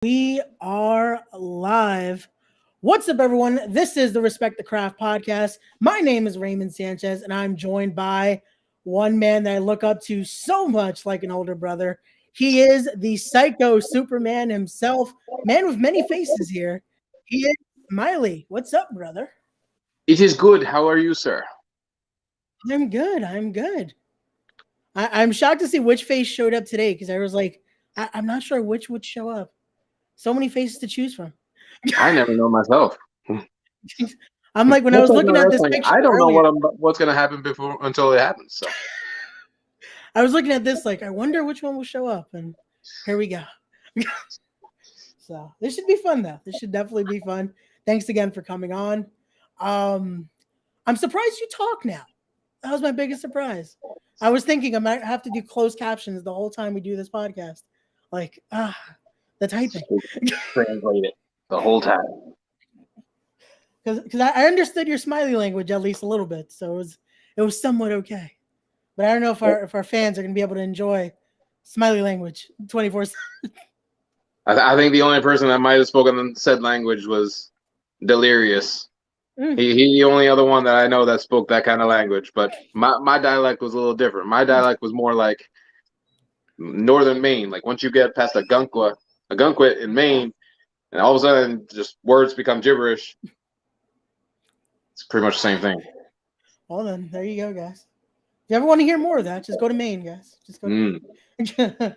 We are live. What's up, everyone? This is the Respect the Craft podcast. My name is Raymond Sanchez, and I'm joined by one man that I look up to so much like an older brother. He is the psycho Superman himself, man with many faces here. He is Smiley. What's up, brother? It is good. How are you, sir? I'm good. I'm good. I'm shocked to see which face showed up today because I was like, I'm not sure which would show up. So many faces to choose from. I never know myself. I'm like when I That's was like looking my at this wrestling. picture I don't know earlier, what's gonna happen before until it happens. So I was looking at this like I wonder which one will show up, and here we go. So this should be fun though. This should definitely be fun. Thanks again for coming on. Um, I'm surprised you talk now. That was my biggest surprise. I was thinking I might have to do closed captions the whole time we do this podcast. Like the typing. translate it the whole time. Because I understood your smiley language at least a little bit, so it was somewhat okay. But I don't know if our fans are gonna be able to enjoy smiley language 24. I think the only person that might have spoken said language was Delirious. He the only other one that I know that spoke that kind of language. But my dialect was a little different. My dialect was more like northern Maine. Like once you get past a Gunkwit in Maine, and all of a sudden just words become gibberish. It's pretty much the same thing. Well then, there you go, guys. If you ever want to hear more of that, just go to Maine, guys. Just go to Maine.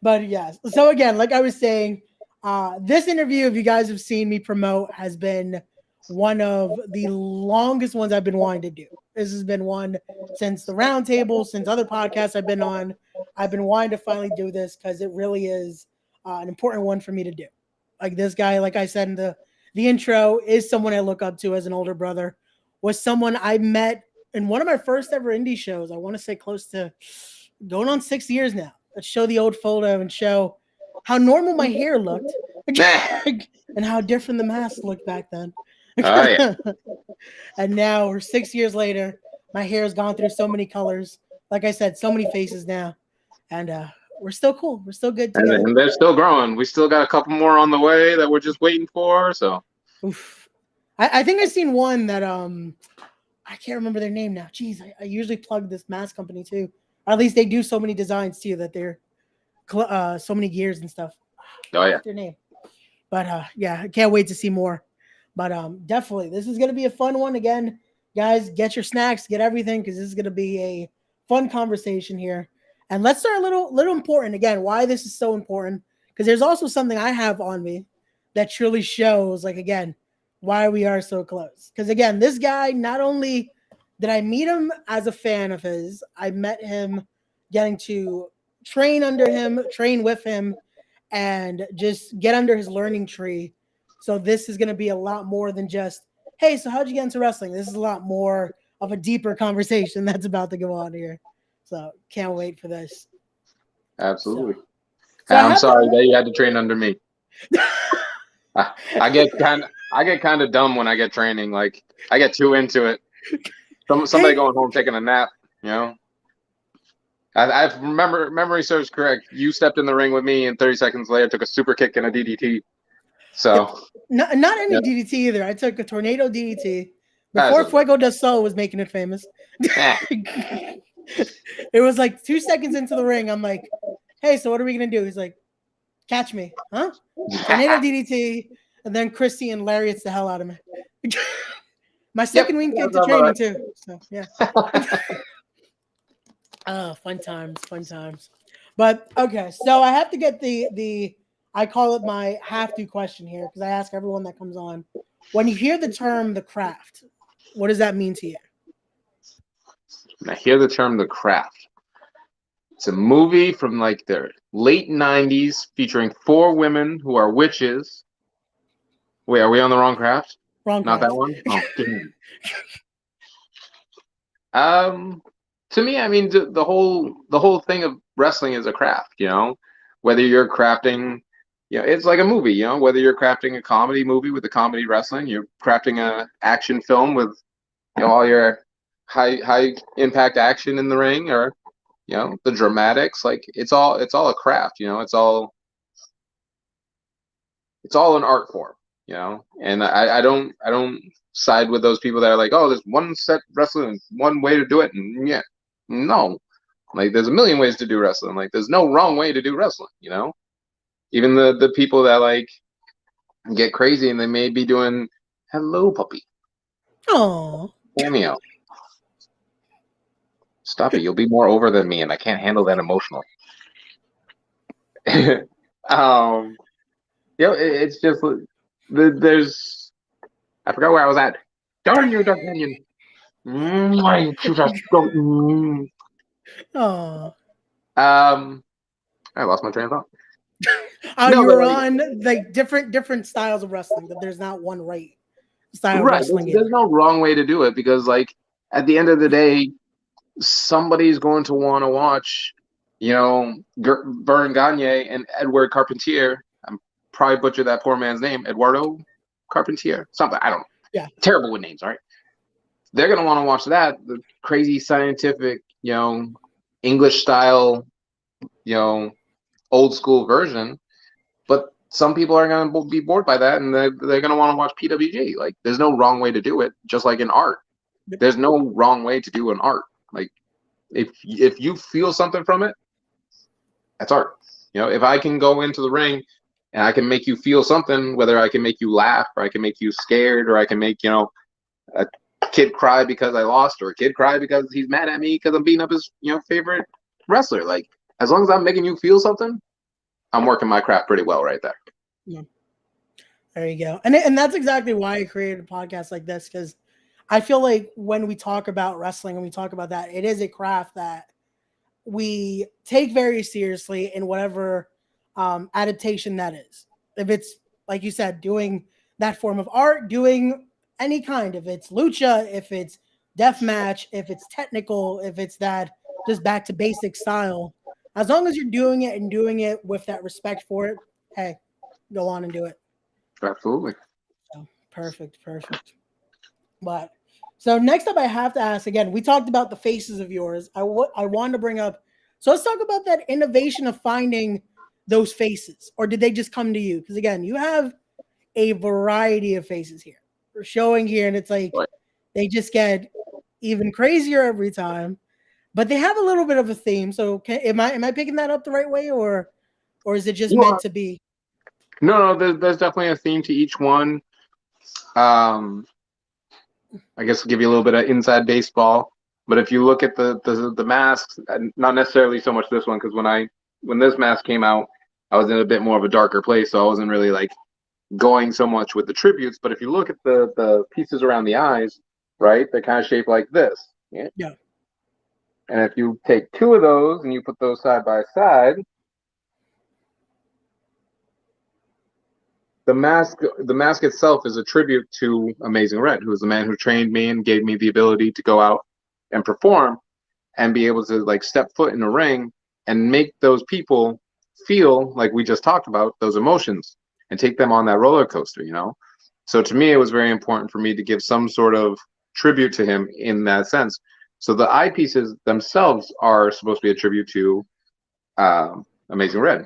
But yes. So again, like I was saying, this interview, if you guys have seen me promote, has been one of the longest ones I've been wanting to do. This has been one since the roundtable, since other podcasts I've been on. I've been wanting to finally do this because it really is an important one for me to do. Like this guy, like I said in the intro, is someone I look up to as an older brother. Was someone I met in one of my first ever indie shows. I want to say close to going on 6 years now. Let's show the old photo and show how normal my hair looked and how different the mask looked back then. Oh yeah. And now we're 6 years later. My hair has gone through so many colors. Like I said, so many faces now. And we're still cool. We're still good together. And they're still growing. We still got a couple more on the way that we're just waiting for. So Oof. I think I've seen one that I can't remember their name now. Jeez, I usually plug this mask company too. Or at least they do so many designs too that they're so many gears and stuff. oh yeah. What's their name? But yeah, I can't wait to see more. But definitely, this is gonna be a fun one again, guys. Get your snacks, get everything, because this is gonna be a fun conversation here. And let's start a little important again. Why this is so important? Because there's also something I have on me that truly shows, like again, why we are so close. Because again, this guy, not only did I meet him as a fan of his, I met him getting to train under him, train with him, and just get under his learning tree. So this is going to be a lot more than just, hey, so how'd you get into wrestling? This is a lot more of a deeper conversation that's about to go on here. So can't wait for this. Absolutely. So I'm sorry that you had to train under me. I get kind of dumb when I get training. Like I get too into it. Somebody going home taking a nap. You know. I remember memory serves correct. You stepped in the ring with me, and 30 seconds later took a super kick and a DDT. So not any DDT either. I took a tornado DDT before That's Fuego del Sol was making it famous. It was like 2 seconds into the ring. I'm like, hey, so what are we gonna do? He's like, catch me, huh? Tornado DDT, and then Christian lariats the hell out of me. My second week into training too. So yeah. Fun times, fun times. But okay, so I have to get the I call it my have to question here because I ask everyone that comes on. When you hear the term the craft, what does that mean to you? When I hear the term the craft, it's a movie from like the late 90s featuring 4 women who are witches. Wait, are we on the wrong craft? Wrong Not craft. that one? Oh, damn. To me, I mean, the whole thing of wrestling is a craft, you know? Whether you're crafting, you know, it's like a movie, you know? Whether you're crafting a comedy movie with the comedy wrestling, you're crafting a action film with, you know, all your high impact action in the ring, or you know, the dramatics. Like it's all a craft, you know. It's all it's all an art form, and I don't side with those people that are like, oh, there's one set wrestling, one way to do it, and no, like there's a million ways to do wrestling. Like there's no wrong way to do wrestling, even the people that like get crazy and they may be doing hello puppy cameo. Stop it, you'll be more over than me and I can't handle that emotional. It's just there's I forgot where I was at. Darn you, D'Artagnan. I lost my train of thought. You were on like different styles of wrestling, that there's not one right style of wrestling. There's no wrong way to do it, because like at the end of the day, somebody's going to want to watch, Vern Gagne and Edward Carpentier. I'm probably butchered that poor man's name, Eduardo Carpentier, something. I don't know. Yeah, terrible with names. All right, they're gonna want to watch that, the crazy scientific, English style, old school version. But some people are going to be bored by that, and they're going to want to watch PWG. Like, there's no wrong way to do it, just like in art. There's no wrong way to do an art. Like, if you feel something from it, that's art. If I can go into the ring and I can make you feel something, whether I can make you laugh or I can make you scared or I can make, a kid cry because I lost, or a kid cry because he's mad at me because I'm beating up his, favorite wrestler. Like, as long as I'm making you feel something, I'm working my craft pretty well right there. Yeah. There you go. And that's exactly why I created a podcast like this, because I feel like when we talk about wrestling and we talk about that, it is a craft that we take very seriously in whatever adaptation that is. If it's, like you said, doing that form of art, doing any kind, if it's lucha, if it's deathmatch, if it's technical, if it's that just back to basic style, as long as you're doing it and doing it with that respect for it, hey, go on and do it. Absolutely. So, perfect. But so next up, I have to ask again. We talked about the faces of yours. I wanted to bring up. So let's talk about that innovation of finding those faces, or did they just come to you? Because again, you have a variety of faces here. We're showing here, and it's like they just get even crazier every time. But they have a little bit of a theme. So am I picking that up the right way, or is it just meant to be? No, there's definitely a theme to each one. I guess I'll give you a little bit of inside baseball. But if you look at the masks, not necessarily so much this one, because when this mask came out, I was in a bit more of a darker place, so I wasn't really like going so much with the tributes. But if you look at the pieces around the eyes, right, they're kind of shaped like this. Yeah. And if you take two of those and you put those side by side, the mask itself is a tribute to Amazing Red, who is the man who trained me and gave me the ability to go out and perform and be able to like step foot in the ring and make those people feel like we just talked about, those emotions, and take them on that roller coaster, So to me, it was very important for me to give some sort of tribute to him in that sense. So the eyepieces themselves are supposed to be a tribute to Amazing Red.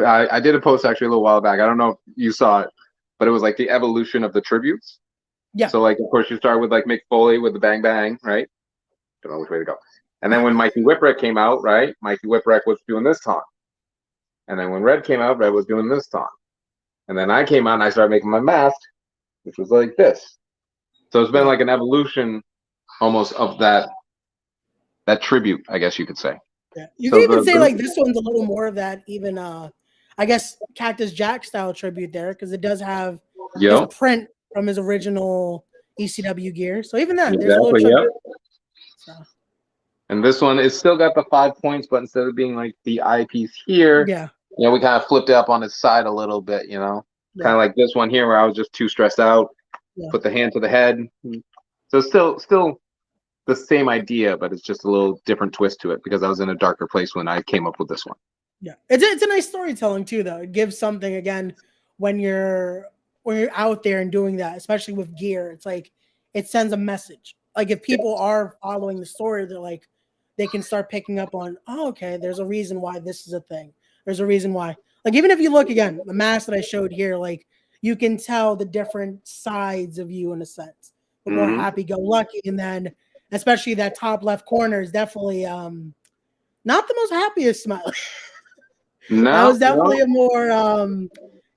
I did a post actually a little while back. I don't know if you saw it, but it was like the evolution of the tributes. Yeah. So like, of course, you start with like Mick Foley with the Bang Bang, right? Don't know which way to go. And then when Mikey Whipwreck came out, right? Mikey Whipwreck was doing this taunt. And then when Red came out, Red was doing this taunt. And then I came out and I started making my mask, which was like this. So it's been like an evolution almost of that tribute, I guess you could say. Yeah. You can even say like this one's a little more of that, even I guess Cactus Jack style tribute there, because it does have his print from his original ECW gear. So even that, there's a little tribute. So. And this one, it's still got the 5 points, but instead of being like the eyepiece here, we kind of flipped it up on its side a little bit, kind of like this one here where I was just too stressed out. Put the hand to the head. So still the same idea, but it's just a little different twist to it because I was in a darker place when I came up with this one. Yeah, it's a nice storytelling too, though. It gives something again when you're out there and doing that, especially with gear. It's like it sends a message. Like if people are following the story, they're like they can start picking up on, oh, okay, there's a reason why this is a thing. There's a reason why. Like even if you look again, the mask that I showed here, like you can tell the different sides of you in a sense. The more happy-go-lucky, and then especially that top left corner is definitely not the most happiest Smiley. No, that was definitely a more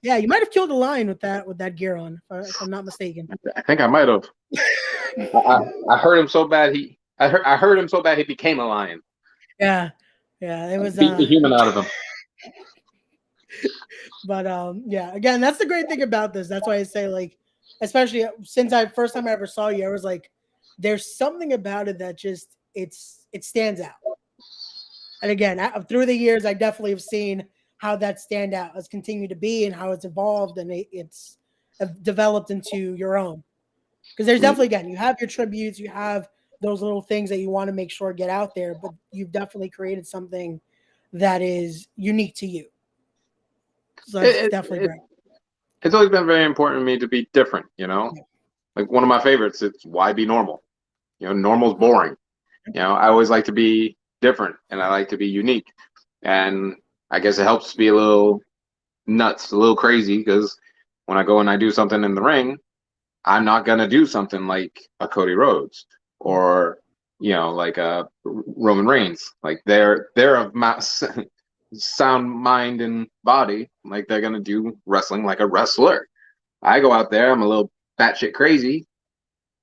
yeah, you might have killed a lion with that gear on, if I'm not mistaken. I think I might have. I heard him so bad I heard him so bad he became a lion. Yeah, it was beat the human out of him. But yeah, again, that's the great thing about this. That's why I say, like, especially since first time I ever saw you, I was like, there's something about it that just it stands out. And again, through the years, I definitely have seen how that standout has continued to be and how it's evolved and it's developed into your own. Because there's definitely, again, you have your tributes, you have those little things that you want to make sure get out there, but you've definitely created something that is unique to you. So it's definitely great. It's always been very important to me to be different, you know? Yeah. Like one of my favorites, it's why be normal? You know, normal's boring. You know, I always like to be different and I like to be unique. And I guess it helps to be a little nuts, a little crazy, because when I go and I do something in the ring, I'm not going to do something like a Cody Rhodes or, you know, like a Roman Reigns. Like they're of sound mind and body, like they're going to do wrestling like a wrestler. I go out there, I'm a little batshit crazy,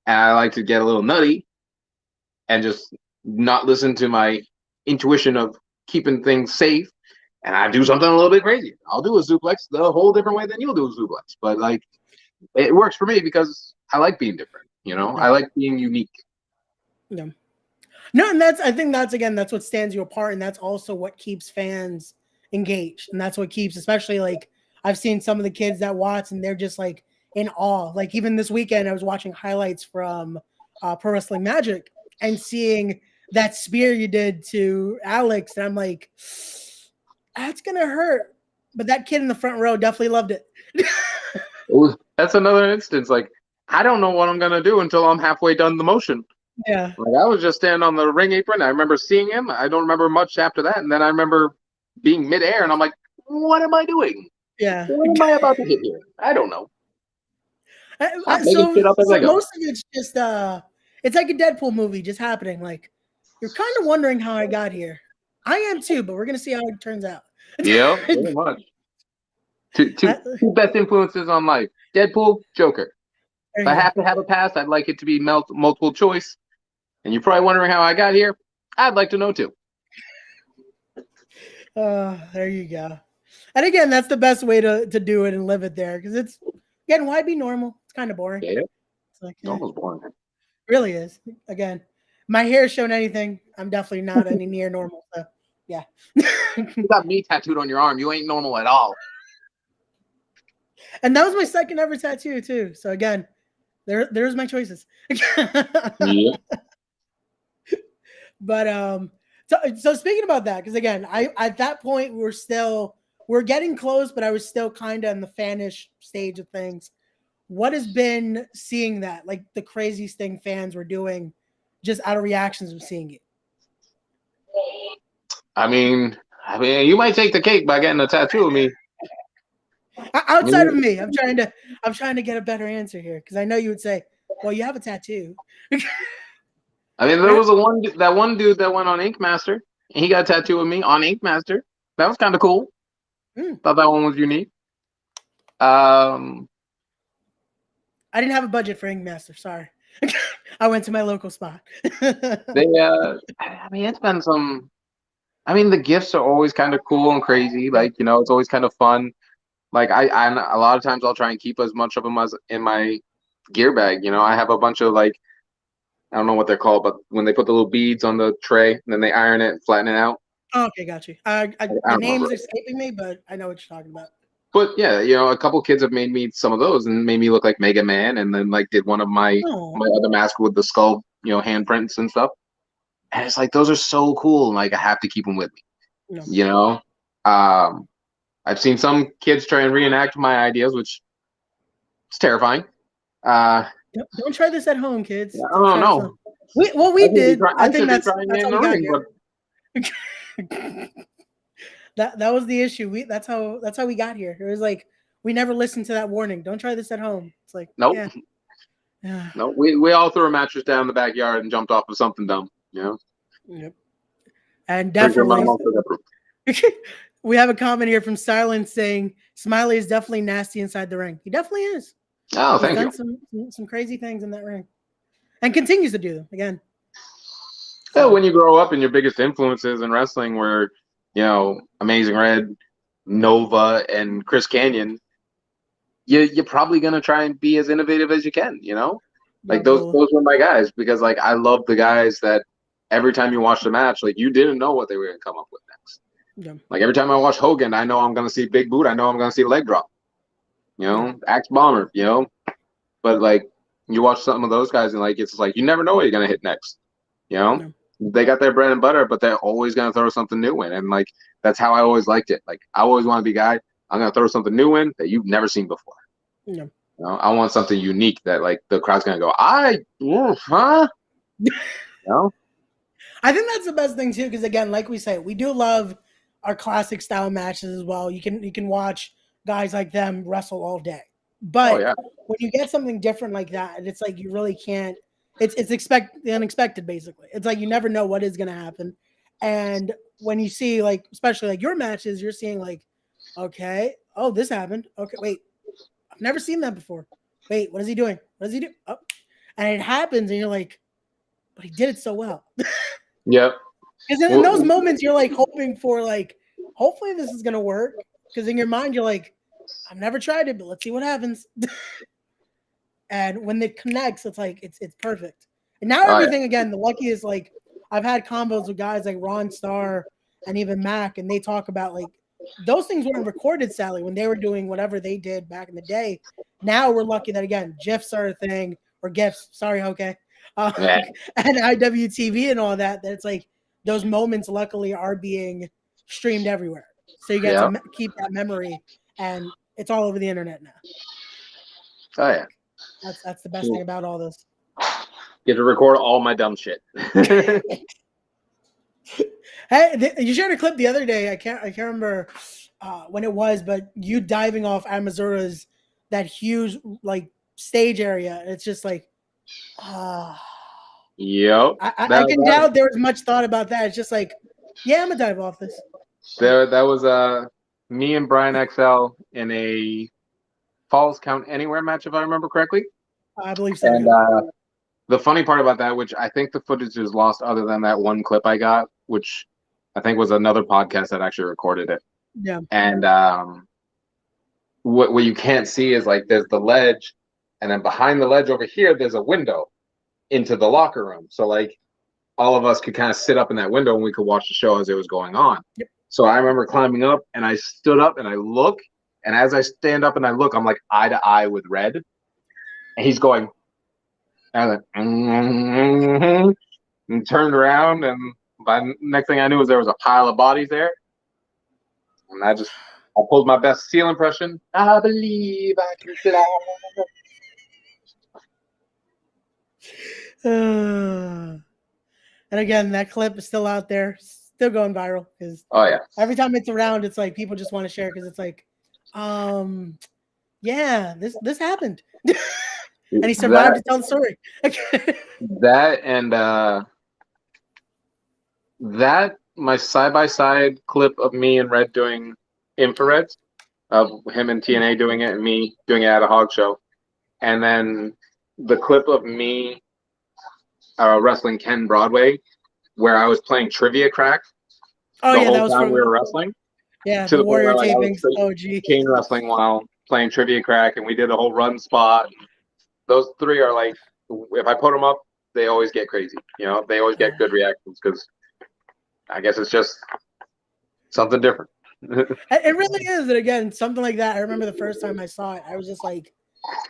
and I like to get a little nutty and just not listen to my intuition of keeping things safe, and I do something a little bit crazy. I'll do a suplex the whole different way than you'll do a suplex, but like it works for me because I like being different, you know? Yeah. I like being unique. Yeah. No, and I think that's what stands you apart, and that's also what keeps fans engaged, and that's what keeps, especially like I've seen some of the kids that watch, and they're just like in awe. Like even this weekend, I was watching highlights from Pro Wrestling Magic and seeing that spear you did to Alex, and I'm like, that's gonna hurt, but that kid in the front row definitely loved it. That's another instance. Like I don't know what I'm gonna do until I'm halfway done the motion. Yeah. Like I was just standing on the ring apron. I remember seeing him. I don't remember much after that. And then I remember being midair and I'm like, what am I doing? Yeah. What am I about to hit here? I don't know. So most of it's just it's like a Deadpool movie just happening. Like you're kind of wondering how I got here. I am too, but we're gonna see how it turns out. Yeah, very much. Two best influences on life: Deadpool, Joker. If I have to have a pass, I'd like it to be multiple choice. And you're probably wondering how I got here. I'd like to know too. There you go. And again, that's the best way to do it and live it there, because it's again, why be normal? It's kind of boring. Yeah, it's like almost boring. It really is. Again, my hair is showing anything. I'm definitely not any near normal. So yeah. You got me tattooed on your arm. You ain't normal at all. And that was my second ever tattoo too. So again, there's my choices. Yeah. But so speaking about that, because again, I at that point we're getting close, but I was still kind of in the fanish stage of things. What has been seeing that, like the craziest thing fans were doing just out of reactions of seeing it? I mean, you might take the cake by getting a tattoo of me. Outside of me, I'm trying to get a better answer here, because I know you would say, well, you have a tattoo. I mean, there was that one dude that went on Ink Master, and he got a tattoo of me on Ink Master. That was kind of cool. Thought that one was unique. I didn't have a budget for Ink Master. Sorry, I went to my local spot. I mean, it's been some. I mean, the gifts are always kind of cool and crazy. Like, you know, it's always kind of fun. Like I a lot of times I'll try and keep as much of them as in my gear bag. You know, I have a bunch of like, I don't know what they're called, but when they put the little beads on the tray and then they iron it and flatten it out. Oh, okay, got you. The name's escaping me, but I know what you're talking about. But yeah, you know, a couple kids have made me some of those and made me look like Mega Man, and then like did one of my other masks with the skull, you know, handprints and stuff. And it's like those are so cool. Like I have to keep them with me. No. You know, I've seen some kids try and reenact my ideas, which is terrifying. Don't try this at home, kids. I don't know. We did. I think that's all we got here. That was the issue. That's how we got here. It was like we never listened to that warning. Don't try this at home. It's like Nope. Yeah. No, we all threw a mattress down in the backyard and jumped off of something dumb, you know. Yep. And definitely, we have a comment here from Silence saying Smiley is definitely nasty inside the ring. He definitely is. Oh, He's done some crazy things in that ring, and continues to do them again. Yeah, when you grow up and your biggest influences in wrestling were, you know, Amazing Red, Nova, and Chris Kanyon, you're probably gonna try and be as innovative as you can, you know. Like those were my guys because like I love the guys that every time you watch the match, like you didn't know what they were gonna come up with next. Yeah. Like every time I watch Hogan, I know I'm gonna see big boot, I know I'm gonna see leg drop, you know, axe bomber, you know. But like you watch some of those guys and like it's like you never know what you're gonna hit next, you know. Yeah. They got their bread and butter, but they're always gonna throw something new in, and like that's how I always liked it. Like I always want to be a guy. I'm gonna throw something new in that you've never seen before. Yeah. You know, I want something unique that like the crowd's gonna go, huh? You know? I think that's the best thing too, because again, like we say, we do love our classic style matches as well. You can watch guys like them wrestle all day, but when you get something different like that, it's like you really can't. It's the unexpected basically. It's like you never know what is gonna happen, and when you see like especially like your matches, you're seeing like, okay, oh this happened. Okay, wait, I've never seen that before. Wait, what is he doing? What does he do? Oh. And it happens, and you're like, but he did it so well. Yep. Because in those moments, you're like hoping for like, hopefully this is gonna work. Because in your mind, you're like, I've never tried it, but let's see what happens. And when it connects, it's like it's perfect. And now everything again, the lucky is like I've had combos with guys like Ron Starr and even Mac, and they talk about like those things weren't recorded, Sally, when they were doing whatever they did back in the day. Now we're lucky that again, GIFs are a thing, or GIFs. Sorry, okay. And IWTV and all that. That it's like those moments, luckily, are being streamed everywhere, so you get to keep that memory, and it's all over the internet now. Oh yeah, that's the best thing about all this. Get to record all my dumb shit. Hey, you shared a clip the other day. I can't remember when it was, but you diving off Amazura's that huge like stage area. It's just like, yep. I can doubt there was much thought about that. It's just like, yeah, I'm gonna dive off this. That was me and Brian XL in a Falls Count Anywhere match, if I remember correctly. I believe so. And the funny part about that, which I think the footage is lost other than that one clip I got, which I think was another podcast that actually recorded it. Yeah. And what you can't see is like there's the ledge, and then behind the ledge over here, there's a window into the locker room. So like all of us could kind of sit up in that window and we could watch the show as it was going on. Yep. So I remember climbing up and I stood up and I look, and as I stand up and I look, I'm like eye to eye with Red. And he's going, and turned around, and by next thing I knew was there was a pile of bodies there. And I pulled my best Seal impression. I believe I can fly. And again, that clip is still out there, still going viral because every time it's around, it's like people just want to share because it's like, yeah, this happened. And he survived to tell the story. That and that my side-by-side clip of me and Red doing infrareds, of him and TNA doing it and me doing it at a Hog Show, and then the clip of me wrestling Ken Broadway where I was playing Trivia Crack the whole time we were wrestling. Yeah, the Warrior tapings. Chain wrestling while playing Trivia Crack, and we did a whole run spot. Those three are like, if I put them up, they always get crazy. You know, they always get good reactions because I guess it's just something different. It really is. And again, something like that. I remember the first time I saw it, I was just like,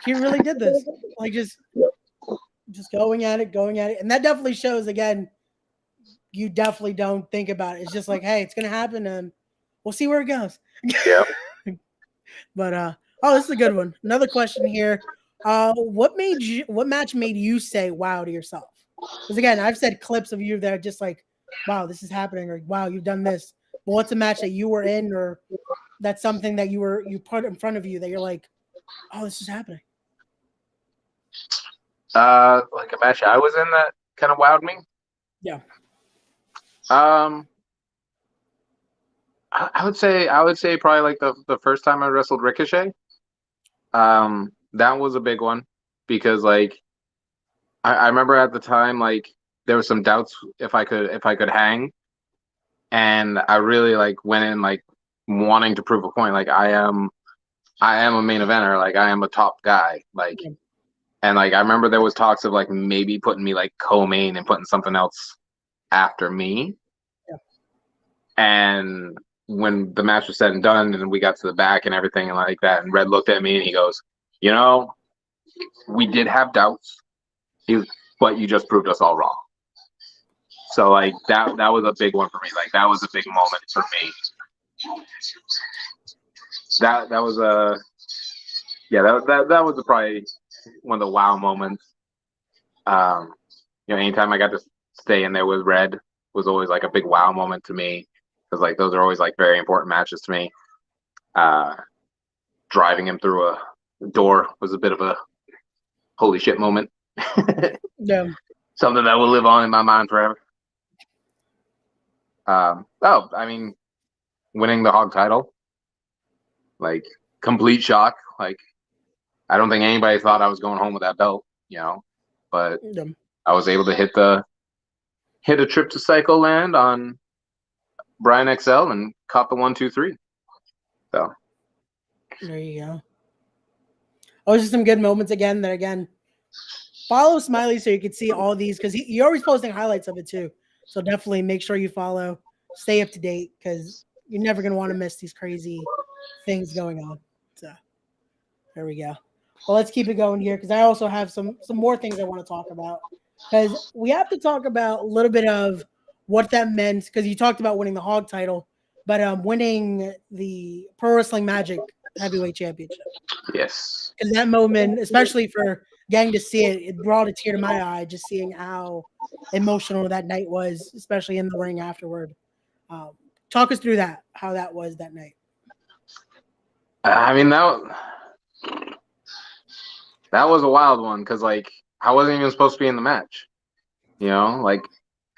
he really did this. Like just going at it. And that definitely shows, again, you definitely don't think about it. It's just like, hey, it's going to happen and we'll see where it goes. Yeah. But, this is a good one. Another question here. What match made you say wow to yourself? Because again, I've said clips of you that are just like, wow, this is happening, or wow, you've done this. but what's a match that you were in, or that's something that you put in front of you that you're like, oh, this is happening? Like a match I was in that kind of wowed me. Yeah. I would say probably like the first time I wrestled Ricochet. That was a big one because like I remember at the time like there was some doubts if I could hang, and I really like went in like wanting to prove a point. Like I am a main eventer. Like I am a top guy. Like, and like I remember there was talks of like maybe putting me like co-main and putting something else after me. Yeah. And when the match was said and done, and we got to the back and everything and like that, and Red looked at me and he goes, "You know, we did have doubts, but you just proved us all wrong." So like that was a big one for me. Like that was a big moment for me. That was a that was probably one of the wow moments. Anytime I got to stay in there with Red was always like a big wow moment to me, because like those are always like very important matches to me. Driving him through a door was a bit of a holy shit moment. Yeah. Something that will live on in my mind forever. I mean, winning the Hog title, like complete shock. Like I don't think anybody thought I was going home with that belt, but I was able to hit a trip to Psycho Land on Brian XL and caught the 1, 2, 3. So there you go. Oh, just some good moments again. That again, follow Smiley so you can see all these, because you're always posting highlights of it too. So definitely make sure you follow, stay up to date, because you're never gonna want to miss these crazy things going on. So there we go. Well, let's keep it going here, because I also have some more things I want to talk about, because we have to talk about a little bit of what that meant, because you talked about winning the Hog title, but winning the Pro Wrestling Magic Heavyweight Championship. Yes. Because that moment, especially for getting to see it, it brought a tear to my eye, just seeing how emotional that night was, especially in the ring afterward. Talk us through that, how that was that night. I mean, that was a wild one, because like I wasn't even supposed to be in the match. Like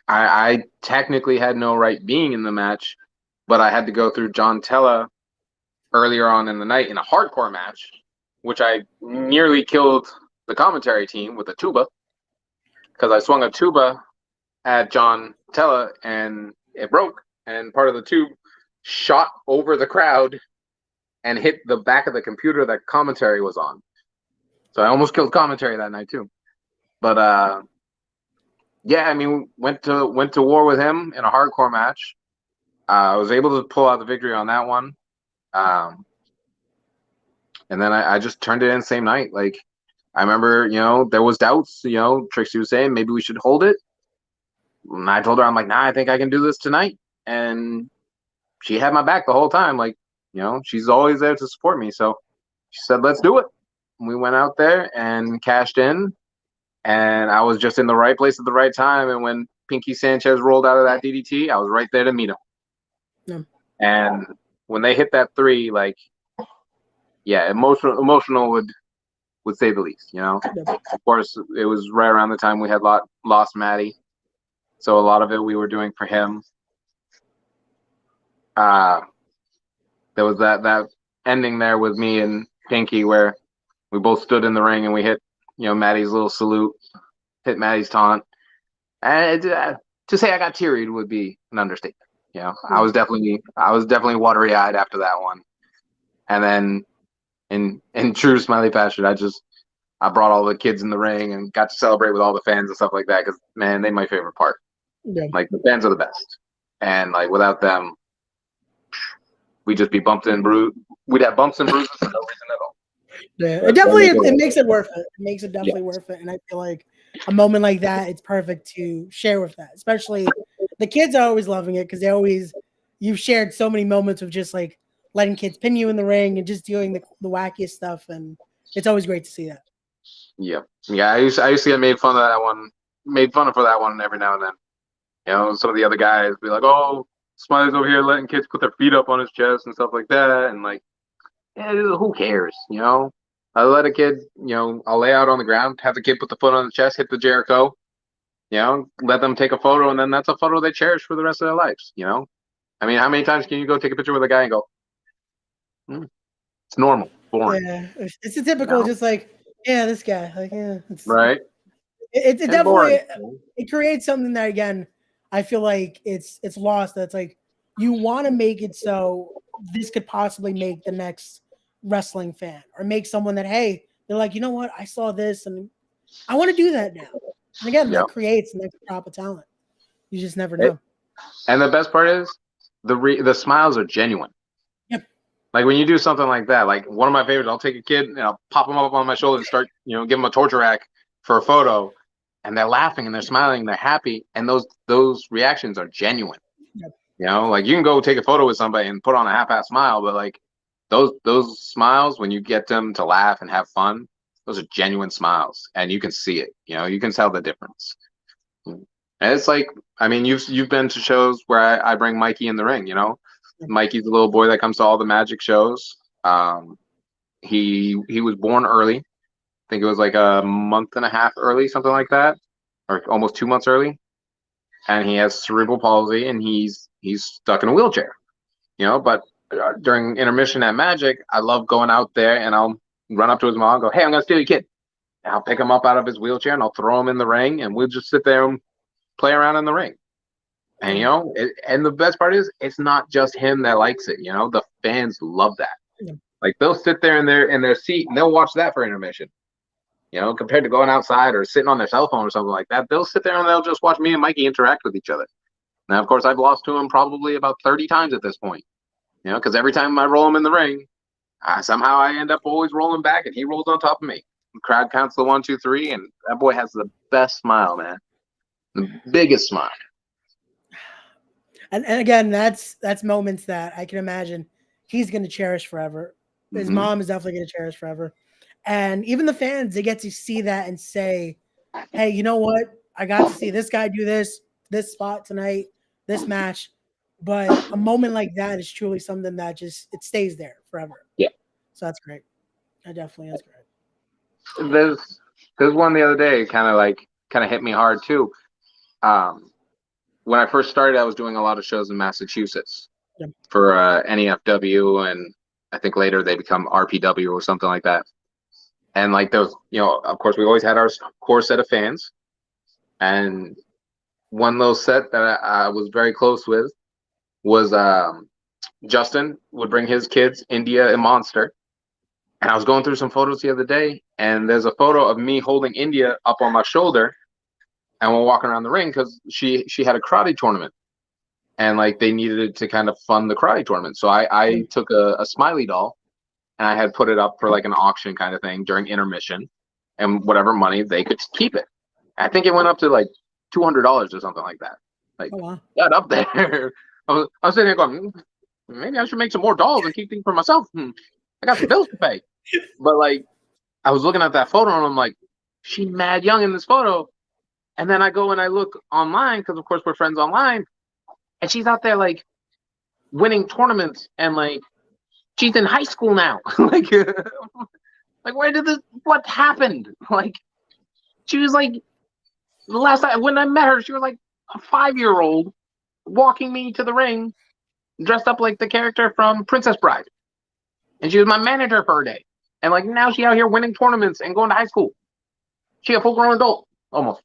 I technically had no right being in the match, but I had to go through John Tella earlier on in the night in a hardcore match, which I nearly killed the commentary team with a tuba, because I swung a tuba at John Tella and it broke, and part of the tube shot over the crowd and hit the back of the computer that commentary was on. So I almost killed commentary that night too. But yeah, I mean, went to war with him in a hardcore match. I was able to pull out the victory on that one. And then I just turned it in the same night. Like I remember, there was doubts, Trixie was saying maybe we should hold it. And I told her, I'm like, nah, I think I can do this tonight. And she had my back the whole time. Like, she's always there to support me. So she said, let's do it. And we went out there and cashed in. And I was just in the right place at the right time. And when Pinky Sanchez rolled out of that DDT, I was right there to meet him. Yeah. And when they hit that 3, like, yeah, emotional would say the least, Yeah. Of course, it was right around the time we had lost Maddie. So a lot of it we were doing for him. There was that ending there with me and Pinky where we both stood in the ring and we hit, Maddie's little salute, hit Maddie's taunt. And to say I got teary would be an understatement. I was definitely watery eyed after that one. And then in true Smiley fashion, I brought all the kids in the ring and got to celebrate with all the fans and stuff like that, because man, they're my favorite part. Yeah. Like the fans are the best, and like without them, we'd just be bumped and bruised. We'd have bumps and bruises for no reason at all. Yeah, it definitely it makes it worth it. It makes it definitely worth it, and I feel like a moment like that, it's perfect to share with that. Especially the kids are always loving it, because you've shared so many moments of just like letting kids pin you in the ring and just doing the wackiest stuff, and it's always great to see that. Yeah. I used to get made fun of for that one every now and then. Some of the other guys be like, "Oh, Smiley's over here letting kids put their feet up on his chest and stuff like that, and like, yeah, who cares, you know? I let a kid, you know, I'll lay out on the ground, have the kid put the foot on the chest, hit the Jericho, you know, let them take a photo, and then that's a photo they cherish for the rest of their lives, you know? I mean, how many times can you go take a picture with a guy and go, it's normal, boring. Yeah, it's a typical, you know? Just like, yeah, this guy, like, yeah, it's, right. It definitely it creates something that, again, I feel like it's lost. That's like, you want to make it so this could possibly make the next wrestling fan, or make someone that, hey, they're like, you know what, I saw this and I want to do that now. And again, that creates the next crop of talent. You just never know. And the best part is the smiles are genuine. Yep. Like when you do something like that, like one of my favorites, I'll take a kid and I'll pop him up on my shoulder and start, you know, give him a torture rack for a photo, and they're laughing and they're smiling and they're happy, and those reactions are genuine. Yep. You know, like you can go take a photo with somebody and put on a half-ass smile, but like those smiles, when you get them to laugh and have fun, those are genuine smiles, and you can see it. You know, you can tell the difference. And it's like, I mean, you've been to shows where I bring Mikey in the ring. You know, Mikey's a little boy that comes to all the Magic shows. He was born early. I think it was like a month and a half early, something like that, or almost 2 months early. And he has cerebral palsy, and he's stuck in a wheelchair. You know, but during intermission at Magic, I love going out there and I'll run up to his mom and go, "Hey, I'm gonna steal your kid." And I'll pick him up out of his wheelchair and I'll throw him in the ring, and we'll just sit there and play around in the ring. And you know, and the best part is, it's not just him that likes it. You know, the fans love that. Yeah. Like they'll sit there in their seat and they'll watch that for intermission. You know, compared to going outside or sitting on their cell phone or something like that, they'll sit there and they'll just watch me and Mikey interact with each other. Now, of course, I've lost to him probably about 30 times at this point. You know, because every time I roll him in the ring, somehow I end up always rolling back, and he rolls on top of me. The crowd counts the 1, 2, 3, and that boy has the best smile, man. The biggest smile. And again, that's moments that I can imagine he's going to cherish forever. His mom is definitely going to cherish forever. And even the fans, they get to see that and say, hey, you know what? I got to see this guy do this spot tonight, this match. But a moment like that is truly something that just, it stays there forever. Yeah. So that's great. That definitely is great. There's one the other day kind of hit me hard too. When I first started, I was doing a lot of shows in Massachusetts for NEFW, and I think later they become RPW or something like that. And like those, you know, of course, we always had our core set of fans. And one little set that I was very close with was Justin would bring his kids, India and Monster. And I was going through some photos the other day, and there's a photo of me holding India up on my shoulder, and we're walking around the ring because she had a karate tournament, and like they needed to kind of fund the karate tournament. So I took a Smiley doll, and I had put it up for like an auction kind of thing during intermission, and whatever money they could keep it. I think it went up to like $200 or something like that. Like, got up there. I was sitting there going, maybe I should make some more dolls and keep things for myself. I got some bills to pay. But like, I was looking at that photo and I'm like, she's mad young in this photo. And then I go and I look online, because of course we're friends online, and she's out there like winning tournaments, and like she's in high school now. like where did this? What happened? Like she was like, the last time when I met her, she was like a 5-year-old walking me to the ring, dressed up like the character from Princess Bride, and she was my manager for a day. And like now she out here winning tournaments and going to high school. She a full-grown adult almost.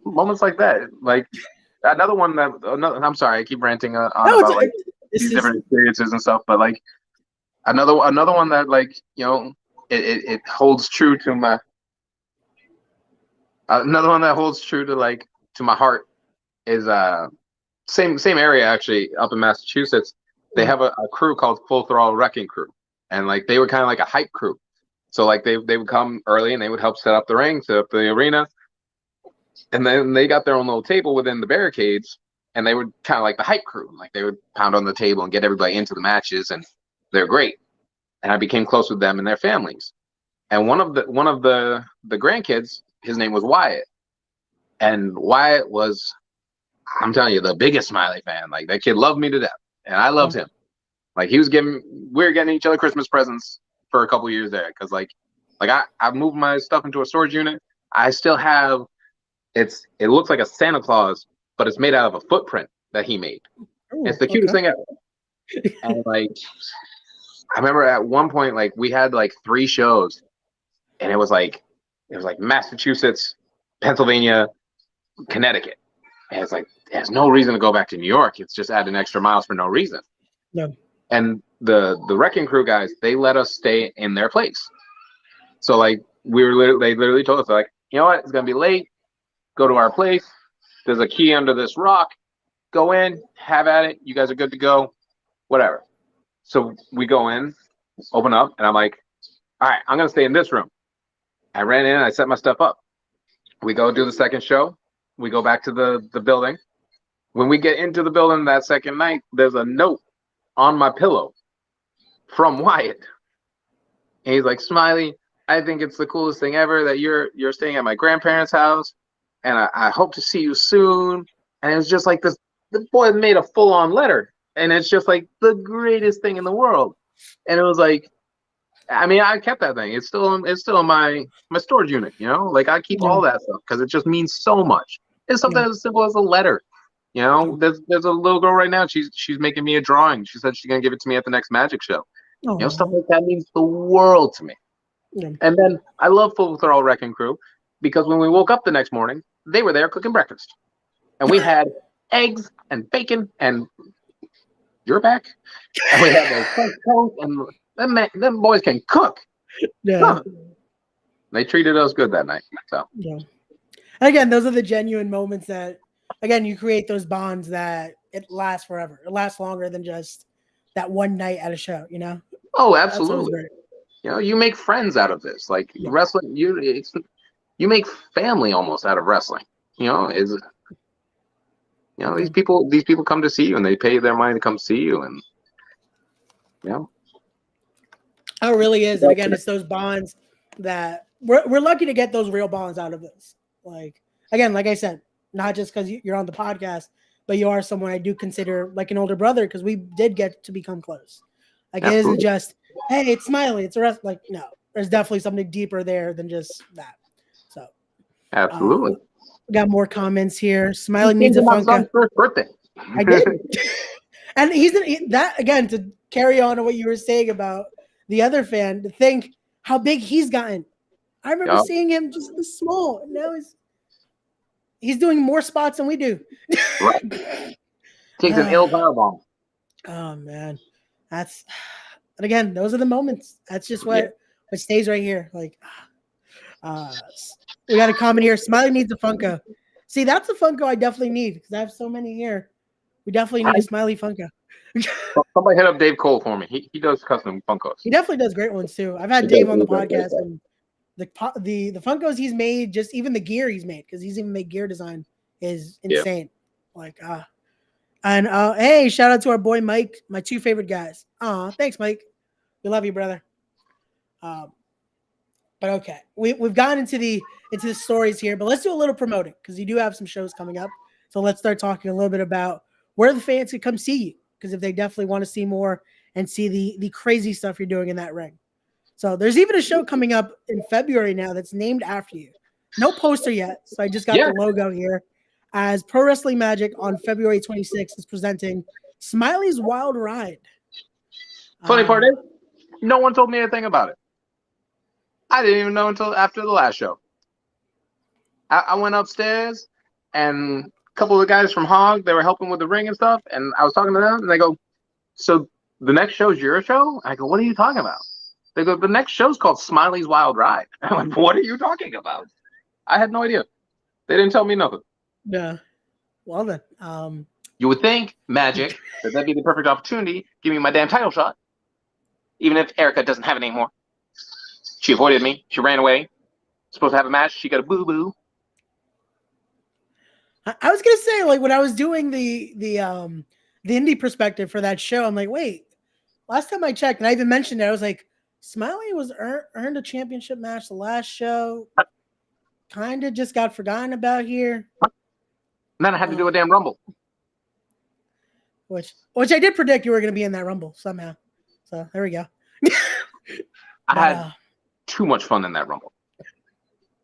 Moments like that, like another one that I'm sorry, I keep ranting on about like these different experiences and stuff, but like another one that, like, you know, it holds true to my another one that holds true to like to my heart is same area actually up in Massachusetts. They have a crew called Full Throttle Wrecking Crew, and like they were kind of like a hype crew. So like they would come early and they would help set up the ring, set up the arena. And then they got their own little table within the barricades, and they would kind of like the hype crew. Like they would pound on the table and get everybody into the matches, and they're great. And I became close with them and their families. And one of the grandkids, his name was Wyatt. And Wyatt was I'm telling you, the biggest Smiley fan. Like that kid loved me to death, and I loved him. Like we were getting each other Christmas presents for a couple years there, because like I moved my stuff into a storage unit. I still have it looks like a Santa Claus, but it's made out of a footprint that he made. It's the cutest thing ever. And like I remember at one point, like we had like 3 shows, and it was like Massachusetts, Pennsylvania, Connecticut. And it's like there's no reason to go back to New York. It's just adding extra miles for no reason. No. And the Wrecking Crew guys, they let us stay in their place. So like they literally told us, like, you know what, it's gonna be late. Go to our place. There's a key under this rock. Go in, have at it. You guys are good to go. Whatever. So we go in, open up, and I'm like, all right, I'm gonna stay in this room. I ran in, I set my stuff up. We go do the second show. We go back to the building. When we get into the building that second night, there's a note on my pillow from Wyatt. And he's like, Smiley, I think it's the coolest thing ever that you're staying at my grandparents' house, and I hope to see you soon. And it was just like this. The boy made a full-on letter, and it's just like the greatest thing in the world. And it was like, I mean, I kept that thing. It's still in my storage unit, you know. Like I keep all that stuff because it just means so much. It's something as simple as a letter. You know, there's a little girl right now. She's making me a drawing. She said she's gonna give it to me at the next magic show. You know, stuff like that means the world to me. Yeah. And then I love Full Throttle Wrecking Crew because when we woke up the next morning, they were there cooking breakfast, and we had eggs and bacon and you're back. And we had those toast, and them boys can cook. Yeah, huh. They treated us good that night. So yeah. Again, those are the genuine moments that, again, you create those bonds that it lasts forever. It lasts longer than just that one night at a show, you know? Oh, absolutely. You know, you make friends out of this. Like wrestling, you make family almost out of wrestling. You know, these people come to see you and they pay their money to come see you, and you know. Oh, it really is. And again, it's those bonds that we're lucky to get those real bonds out of this. Like, again, like I said, not just because you're on the podcast, but you are someone I do consider like an older brother, because we did get to become close. Like, it isn't just, hey, it's Smiley, it's a rest. Like, no, there's definitely something deeper there than just that. So, absolutely. Got more comments here. Smiley needs a Funko. My first birthday. I did. And that, again, to carry on to what you were saying about the other fan, to think how big he's gotten. I remember seeing him just this small. Now he's doing more spots than we do. Right. Takes an ill powerbomb. Oh man, and again, those are the moments. That's just what stays right here. Like, we got a comment here. Smiley needs a Funko. See, that's a Funko I definitely need, because I have so many here. We definitely need a Smiley Funko. Somebody hit up Dave Cole for me. He does custom Funkos. He definitely does great ones too. I've had Dave on the podcast, and the Funkos he's made, just even the gear he's made, because he's even made gear design, is insane. Like, and hey, shout out to our boy Mike, my 2 favorite guys. Thanks, Mike. We love you, brother. But okay, we've gotten into the stories here, but let's do a little promoting, because you do have some shows coming up. So let's start talking a little bit about where the fans can come see you, because if they definitely want to see more and see the crazy stuff you're doing in that ring. So there's even a show coming up in February now that's named after you. No poster yet, so I just got the logo here. As Pro Wrestling Magic on February 26th is presenting Smiley's Wild Ride. Funny part is, no one told me anything about it. I didn't even know until after the last show. I went upstairs, and a couple of the guys from Hog, they were helping with the ring and stuff, and I was talking to them, and they go, so the next show's your show? I go, what are you talking about? They go, the next show's called Smiley's Wild Ride. I'm like, what are you talking about? I had no idea. They didn't tell me nothing. Yeah. Well then. You would think, Magic, that'd be the perfect opportunity. Give me my damn title shot. Even if Erica doesn't have it anymore. She avoided me. She ran away. Supposed to have a match. She got a boo-boo. I was gonna say, like, when I was doing the indie perspective for that show, I'm like, wait, last time I checked, and I even mentioned it, I was like, Smiley was earned a championship match the last show. Kind of just got forgotten about here. And then I had to do a damn Rumble. Which I did predict you were going to be in that Rumble somehow. So there we go. I had too much fun in that Rumble.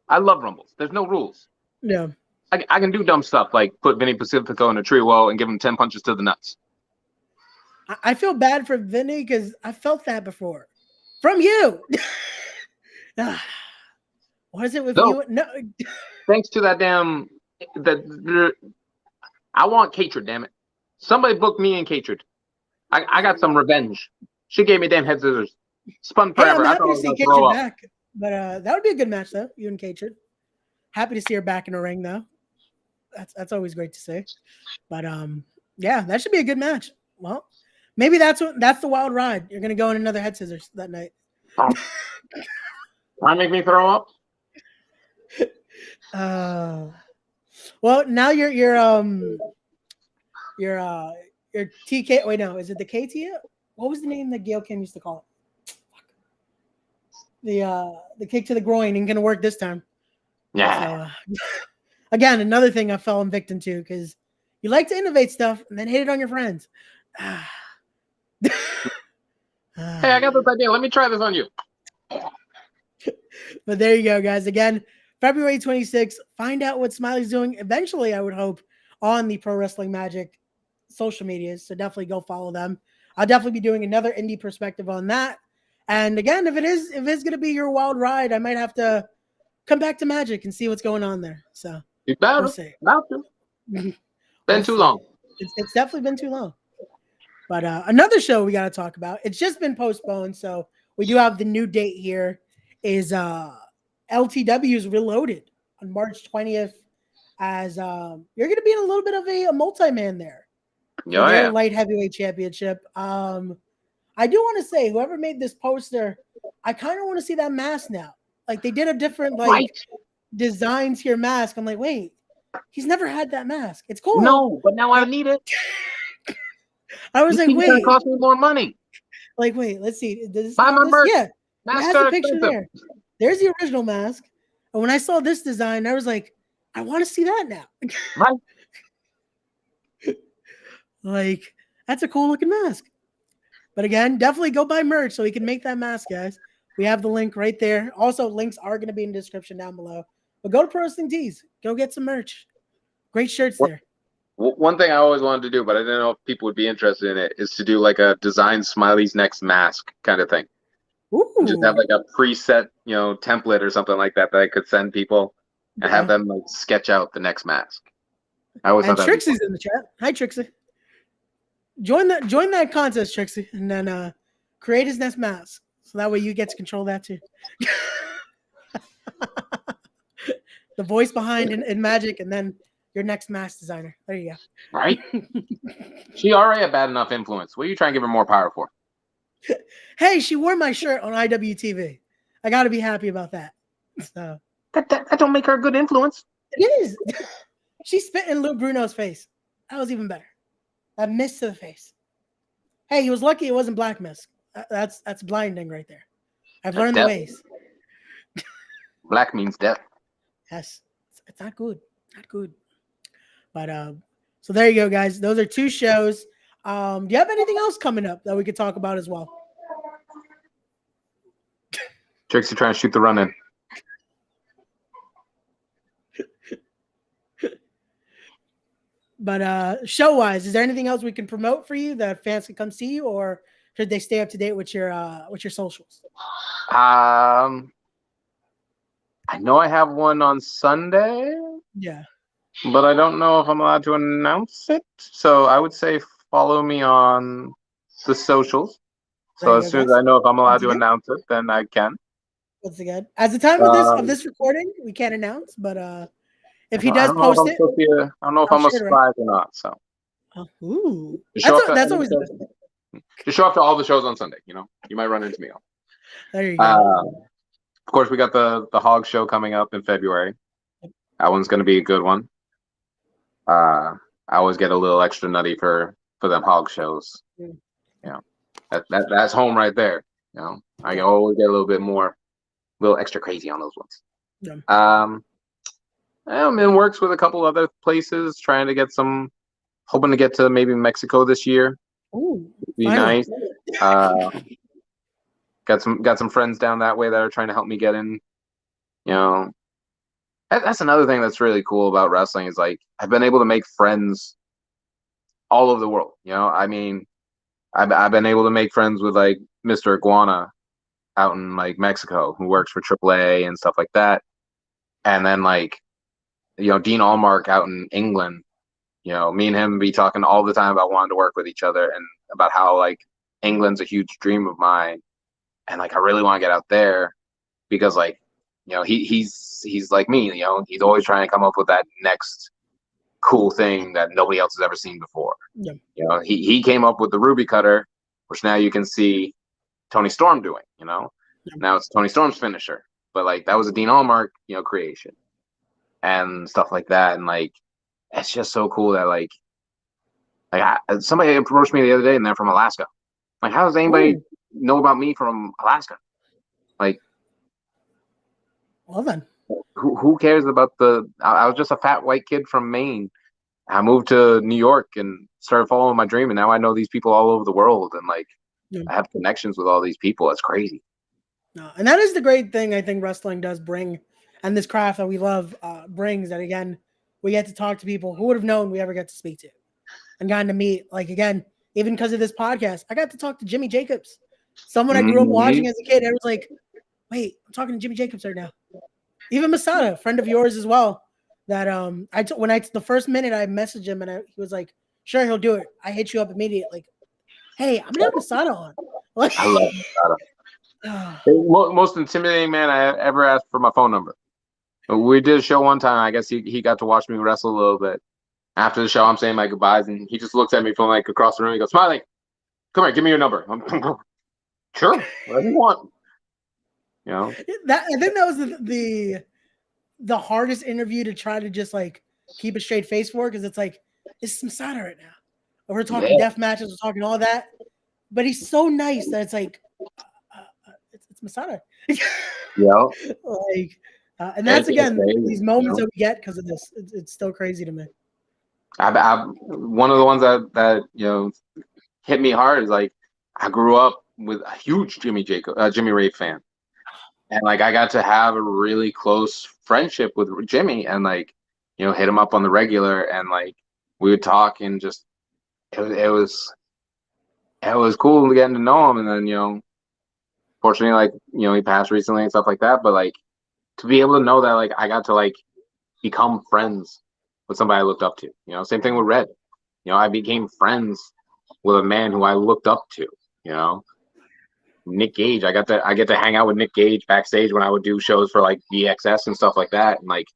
I love Rumbles. There's no rules. Yeah. I can do dumb stuff like put Vinny Pacifico in a tree wall and give him 10 punches to the nuts. I feel bad for Vinny because I felt that before. From you. What is it with you? No. Thanks to that damn... I want Catred, damn it. Somebody booked me and Catred. I got some revenge. She gave me damn head scissors. Spun forever. Hey, I'm happy to see Catred back. But that would be a good match, though, you and Catred. Happy to see her back in the ring, though. That's always great to see. But yeah, that should be a good match. Well, maybe that's the wild ride. You're gonna go in another head scissors that night. Why make me throw up? Well, now you're TK. Wait, no, is it the KT? What was the name that Gail Kim used to call it? The kick to the groin ain't gonna work this time. Yeah. So, again, another thing I fell victim to because you like to innovate stuff and then hit it on your friends. Hey, I got this idea. Let me try this on you. But there you go, guys. Again, February 26th. Find out what Smiley's doing. Eventually, I would hope on the Pro Wrestling Magic social medias. So definitely go follow them. I'll definitely be doing another indie perspective on that. And again, if it's gonna be your wild ride, I might have to come back to Magic and see what's going on there. So you better. About to. Been too long. It's definitely been too long. But another show we got to talk about. It's just been postponed, so we do have the new date here. Is LTW's Reloaded on March 20th. As you're going to be in a little bit of a multi-man there. Yeah. Light heavyweight championship. I do want to say, whoever made this poster, I kind of want to see that mask now. Like they did a different design to your mask. I'm like, wait, he's never had that mask. It's cool. No, but now I need it. I was like, wait, it cost me more money. Like, wait, let's see. Buy my merch. Yeah, mask it has a picture there. There's the original mask. And when I saw this design, I was like, I want to see that now. Right. Like, that's a cool looking mask. But again, definitely go buy merch so we can make that mask, guys. We have the link right there. Also, links are going to be in the description down below. But go to Pro Wrestling Tees. Go get some merch. Great shirts there. One thing I always wanted to do, but I didn't know if people would be interested in it, is to do like a design Smiley's next mask kind of thing. Ooh. Just have like a preset, template or something like that I could send people and have them like sketch out the next mask. I always thought Trixie's in the chat. Hi, Trixie. Join that contest, Trixie, and then create his next mask. So that way you get to control that too. The voice behind in Magic, and then your next mask designer. There you go. Right? She already a bad enough influence. What are you trying to give her more power for? Hey, she wore my shirt on IWTV. I got to be happy about that. So that don't make her a good influence. It is. She spit in Lou Bruno's face. That was even better. That mist to the face. Hey, he was lucky it wasn't black mist. That's blinding right there. I've learned the ways. Black means death. Yes, it's not good. Not good. But so there you go, guys. Those are two shows. Do you have anything else coming up that we could talk about as well? Trixie trying to shoot the run in. But show-wise, is there anything else we can promote for you that fans can come see you, or should they stay up to date with your socials? I know I have one on Sunday. Yeah. But I don't know if I'm allowed to announce it. So I would say follow me on the socials. So as soon as I know if I'm allowed to announce it, then I can. Once again, at the time of this recording, we can't announce, but if he does post it, I don't know if I'm a surprise or not. So, ooh, that's always the best thing. Just show up to all the shows on Sunday. You might run into me. There you go. Of course, we got the Hog show coming up in February. That one's going to be a good one. I always get a little extra nutty for them Hog shows. That's home right there. I always get a little bit more, a little extra crazy on those ones. I'm in works with a couple other places, trying to get some, hoping to get to maybe Mexico this year. Ooh, Be finally. nice. Got some friends down that way that are trying to help me get in. You know, that's another thing that's really cool about wrestling is like I've been able to make friends all over the world. You know, I mean, I've been able to make friends with like Mr. Iguana out in like Mexico, who works for AAA and stuff like that, and then like Dean Allmark out in England. Me and him be talking all the time about wanting to work with each other and about how like England's a huge dream of mine, and like I really want to get out there because like he's like me. He's always trying to come up with that next cool thing that nobody else has ever seen before. Yeah. He came up with the Ruby Cutter, which now you can see Tony Storm doing. Yeah. Now it's Tony Storm's finisher, but like that was a Dean Allmark creation and stuff like that, and like it's just so cool that like somebody approached me the other day and they're from Alaska. Like, how does anybody know about me from Alaska? Like, well then, who cares about I was just a fat white kid from Maine. I moved to New York and started following my dream, and now I know these people all over the world, and like I have connections with all these people. It's crazy. No, and that is the great thing I think wrestling does bring, and this craft that we love brings. That again, we get to talk to people who would have known we ever get to speak to, and gotten to meet. Like again, even because of this podcast, I got to talk to Jimmy Jacobs, someone I grew up watching as a kid. I was like, wait, I'm talking to Jimmy Jacobs right now. Even Masada, friend of yours as well. That the first minute I messaged him and he was like, sure, he'll do it. I hit you up immediately, like, hey, I'm gonna have Masada on. Like, I love Masada. Most intimidating man I ever asked for my phone number. We did a show one time. I guess he got to watch me wrestle a little bit. After the show, I'm saying my goodbyes, and he just looks at me from like across the room. He goes, "Smiley, come here, give me your number." Sure, whatever you want. That I think that was the hardest interview to try to just like keep a straight face for, because it's like it's Masada right now. We're talking death matches, we're talking all that, but he's so nice that it's like it's Masada. Like, and that's again these moments that we get because of this. It's still crazy to me. One of the ones that hit me hard is like I grew up with a huge Jimmy Ray fan, and like I got to have a really close friendship with Jimmy, and like hit him up on the regular, and like we would talk, and just it was cool getting to know him. And then fortunately, like he passed recently and stuff like that, but like to be able to know that like I got to like become friends with somebody I looked up to. Same thing with Red. I became friends with a man who I looked up to. Nick Gage. I get to hang out with Nick Gage backstage when I would do shows for like DXS and stuff like that. And like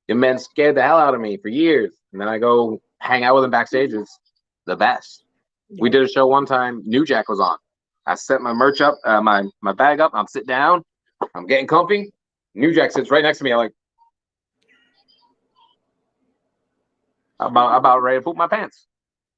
the men scared the hell out of me for years. And then I go hang out with him backstage. It's the best. Yeah. We did a show one time. New Jack was on. I set my merch up, my bag up. I'm sitting down. I'm getting comfy. New Jack sits right next to me. I'm like, about ready to poop my pants,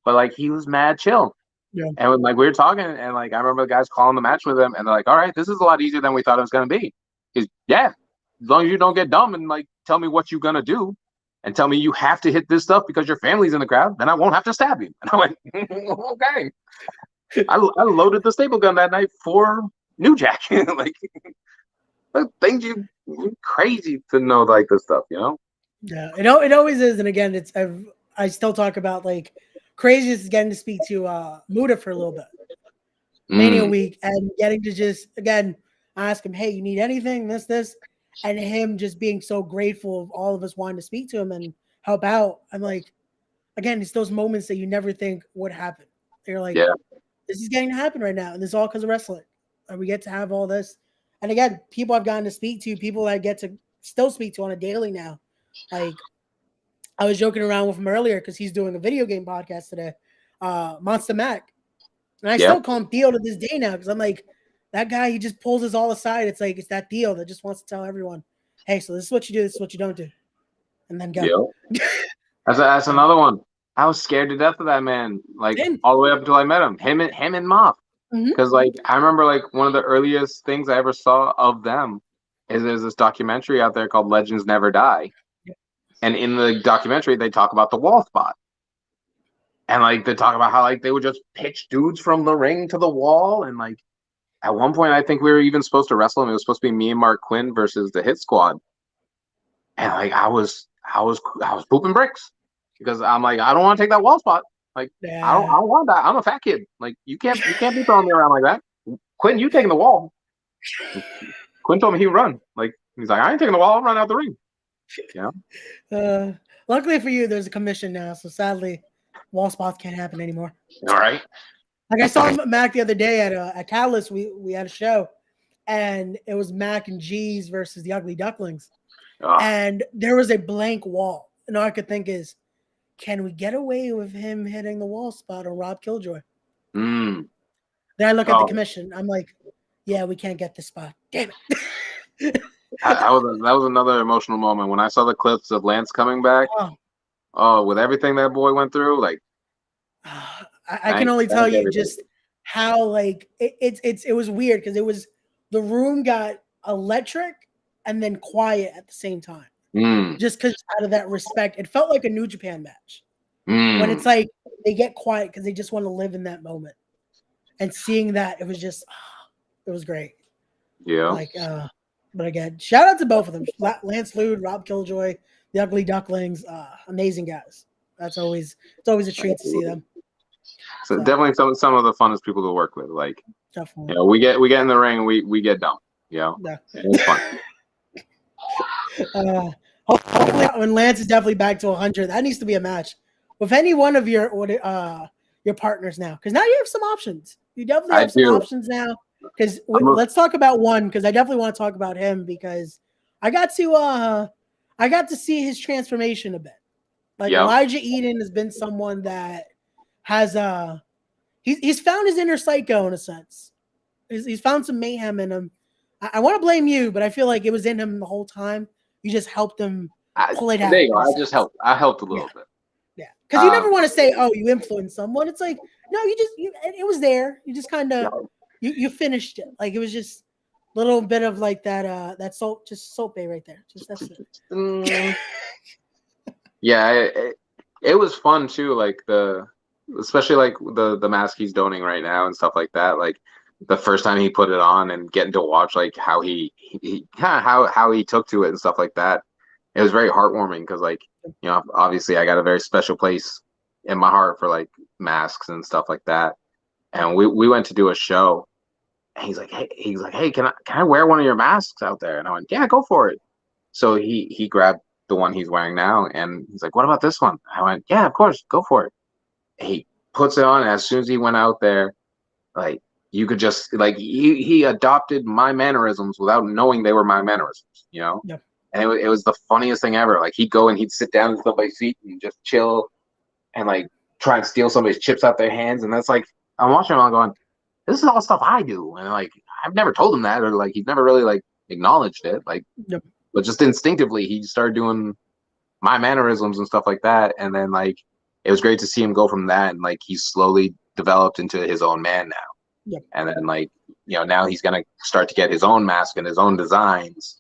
but like he was mad chill. Yeah. And when, like we were talking, and like I remember the guys calling the match with him, and they're like, "All right, this is a lot easier than we thought it was gonna be." He's as long as you don't get dumb and like tell me what you're gonna do, and tell me you have to hit this stuff because your family's in the crowd, then I won't have to stab you. And I went, okay. I loaded the staple gun that night for New Jack. Like things you crazy to know like this stuff, Yeah, it always is, and again, I still talk about like craziest is getting to speak to Muda for a little bit, Mania week, and getting to just again ask him, hey, you need anything, this, and him just being so grateful of all of us wanting to speak to him and help out. I'm like, again, it's those moments that you never think would happen. You're like, this is getting to happen right now, and this is all because of wrestling, and we get to have all this. And again, people I've gotten to speak to, people I get to still speak to on a daily now. Like, I was joking around with him earlier because he's doing a video game podcast today, Monster Mac. And I still call him Theo to this day now because I'm like, that guy, he just pulls us all aside. It's like, it's that Theo that just wants to tell everyone, hey, so this is what you do, this is what you don't do. And then go. That's another one. I was scared to death of that man, like all the way up until I met him. Him and Moth. Because like I remember like one of the earliest things I ever saw of them is there's this documentary out there called Legends Never Die. And in the documentary, they talk about the wall spot. And like they talk about how like they would just pitch dudes from the ring to the wall. And like at one point, I think we were even supposed to wrestle him. It was supposed to be me and Mark Quinn versus the Hit Squad. And like I was pooping bricks because I'm like, I don't want to take that wall spot. Like I don't want that. I'm a fat kid. Like you can't be throwing me around like that. Quinn, you taking the wall. Quinn told me he would run. Like he's like, I ain't taking the wall, I'll run out the ring. Yeah. Luckily for you, there's a commission now, so sadly, wall spots can't happen anymore. All right. Like I saw Mac the other day at Catalyst. We had a show, and it was Mac and G's versus the Ugly Ducklings, and there was a blank wall. And all I could think is, can we get away with him hitting the wall spot on Rob Killjoy? Then I look at the commission. I'm like, yeah, we can't get this spot. Damn it. That was another emotional moment when I saw the clips of Lance coming back. With everything that boy went through, like I can only tell you just how like it was weird because it was the room got electric and then quiet at the same time. Just because out of that respect, it felt like a New Japan match. When it's like they get quiet because they just want to live in that moment. And seeing that, it was just it was great. Yeah. Like but again, shout out to both of them. Lance Lude, Rob Killjoy, the Ugly Ducklings, amazing guys. It's always a treat to see them. So definitely some of the funnest people to work with. Like definitely. You know, we get in the ring and we get dumb. You know? Yeah. It's fun. Hopefully when Lance is definitely back to 100, that needs to be a match with any one of your partners now. Because now you have some options. You definitely have some options now. Because let's talk about one, because I definitely want to talk about him because I got to see his transformation a bit. Like Elijah Eden has been someone that has he's found his inner psycho in a sense. He's found some mayhem in him. I want to blame you, but I feel like it was in him the whole time. You just helped him pull it out. There you go. I helped a little bit. Yeah, because you never want to say, "Oh, you influenced someone." It's like, no, it was there. You just kind of you finished it. Like it was just a little bit of like that salt bay right there. Just that's it. Yeah, it was fun too. Like especially like the mask he's donning right now and stuff like that. Like the first time he put it on and getting to watch like how he how he took to it and stuff like that. It was very heartwarming because like, you know, obviously I got a very special place in my heart for like masks and stuff like that. And we went to do a show and he's like, hey, can I wear one of your masks out there? And I went, yeah, go for it. So he grabbed the one he's wearing now and he's like, what about this one? I went, yeah, of course, go for it. He puts it on, and as soon as he went out there, like you could just like he adopted my mannerisms without knowing they were my mannerisms, you know? Yep. And it was the funniest thing ever. Like he'd go and he'd sit down in somebody's seat and just chill and like try and steal somebody's chips out their hands. And that's like, I'm watching him, I'm going, this is all stuff I do. And like, I've never told him that, or like, he's never really like acknowledged it. Like, yep. But just instinctively, he started doing my mannerisms and stuff like that. And then like, it was great to see him go from that. And like, he's slowly developed into his own man now. Yep. And then like, you know, now he's going to start to get his own mask and his own designs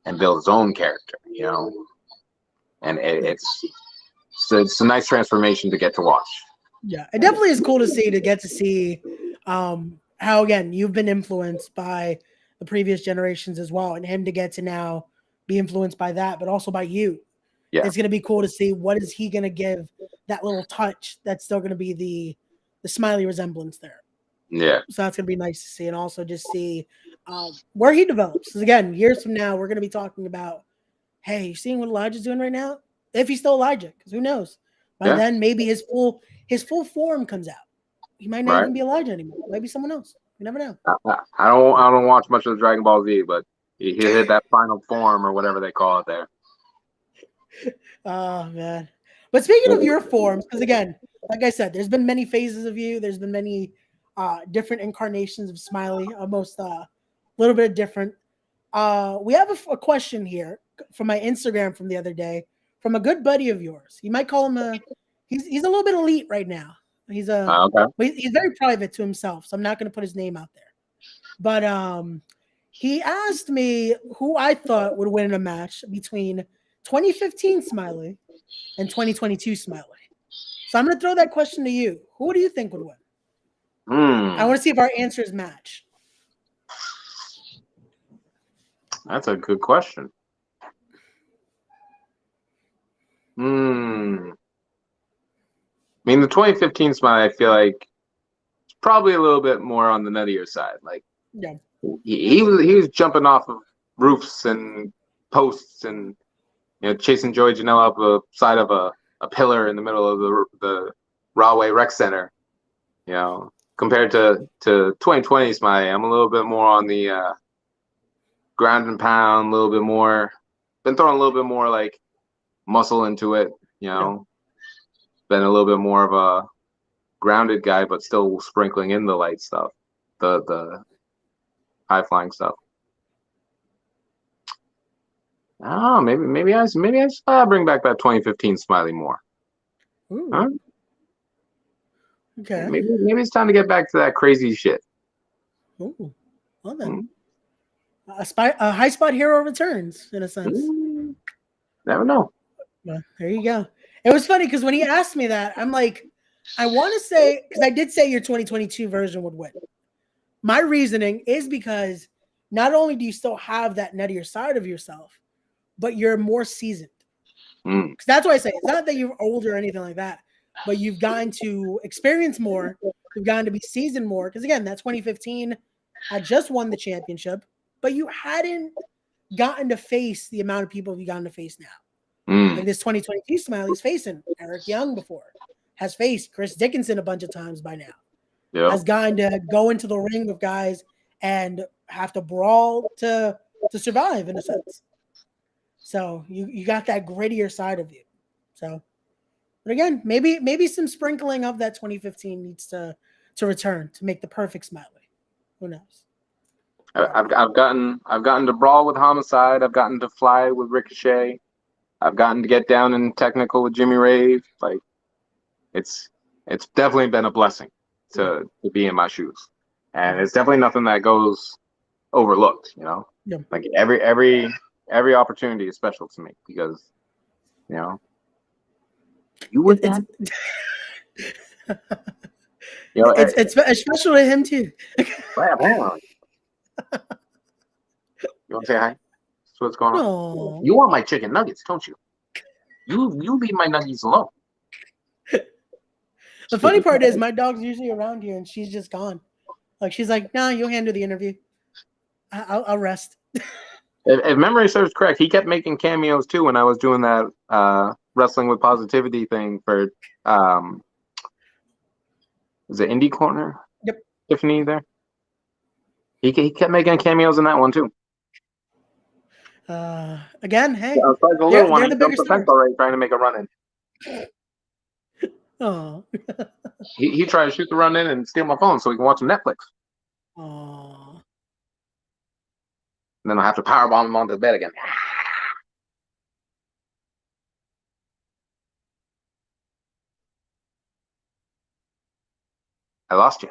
and build his own character, you know, and it's a nice transformation to get to watch. Yeah, it definitely is cool to see how again you've been influenced by the previous generations as well, and him to get to now be influenced by that, but also by you. Yeah, it's gonna be cool to see what is he gonna give that little touch that's still gonna be the Smiley resemblance there. Yeah, so that's gonna be nice to see, and also just see where he develops. Because again, years from now, we're going to be talking about, hey, you seeing what Elijah's doing right now? If he's still Elijah, because who knows? By then, maybe his full form comes out. He might not even be Elijah anymore. Maybe someone else. You never know. I don't watch much of Dragon Ball Z, but he hit that final form or whatever they call it there. Oh man! But speaking of your forms, because again, like I said, there's been many phases of you. There's been many different incarnations of Smiley. Almost. Little bit different. We have a question here from my Instagram from the other day from a good buddy of yours. You might call him he's a little bit elite right now. He's he's very private to himself, so I'm not going to put his name out there. But he asked me who I thought would win in a match between 2015 Smiley and 2022 Smiley. So I'm going to throw that question to you. Who do you think would win? I want to see if our answers match. That's a good question. I mean, the 2015 Smiley, I feel like it's probably a little bit more on the nuttier side. Like, Yeah. he was jumping off of roofs and posts and chasing Joey Janela up the side of a pillar in the middle of the Rahway Rec Center. Compared to 2020 Smiley, I'm a little bit more on the ground and pound, a little bit more. Been throwing a little bit more like muscle into it. Yeah. Been a little bit more of a grounded guy, but still sprinkling in the light stuff, the high flying stuff. Oh, maybe I bring back that 2015 Smiley more. Ooh. Huh? Okay. Maybe it's time to get back to that crazy shit. Ooh. Well then. A high spot hero returns in a sense. Never know. Well, there you go. It was funny because when he asked me that, I'm like, I want to say, because I did say your 2022 version would win. My reasoning is because not only do you still have that nuttier side of yourself, but you're more seasoned. Because that's what I say. It's not that you're older or anything like that, but you've gotten to experience more. You've gotten to be seasoned more. Because again, that 2015 had just won the championship, but you hadn't gotten to face the amount of people you've gotten to face now. Like this 2022 Smiley's facing Eric Young before, has faced Chris Dickinson a bunch of times by now. Yeah. Has gotten to go into the ring with guys and have to brawl to survive in a sense. So you got that grittier side of you. So, but again, maybe some sprinkling of that 2015 needs to return to make the perfect Smiley. Who knows? I've gotten to brawl with Homicide. I've gotten to fly with Ricochet. I've gotten to get down and technical with Jimmy Rave. Like, it's definitely been a blessing to be in my shoes, and it's definitely nothing that goes overlooked. Yeah. Like every opportunity is special to me because you were that. It's special to him too. Wow. You want to say hi? That's what's going on. Aww. You want my chicken nuggets, don't you? You leave my nuggets alone. The funny part is my dog's usually around here and she's just gone. Like she's like, "Nah, you'll handle the interview. I'll rest." If memory serves correct, he kept making cameos too when I was doing that wrestling with positivity thing for is it Indie Corner? Yep. Tiffany there. He kept making cameos in that one too. Again, hey, yeah, the little one, the bigger stars. Already trying to make a run in. Oh. he tried to shoot the run in and steal my phone so we can watch some Netflix. Oh. And then I'll have to powerbomb him onto the bed again. I lost you.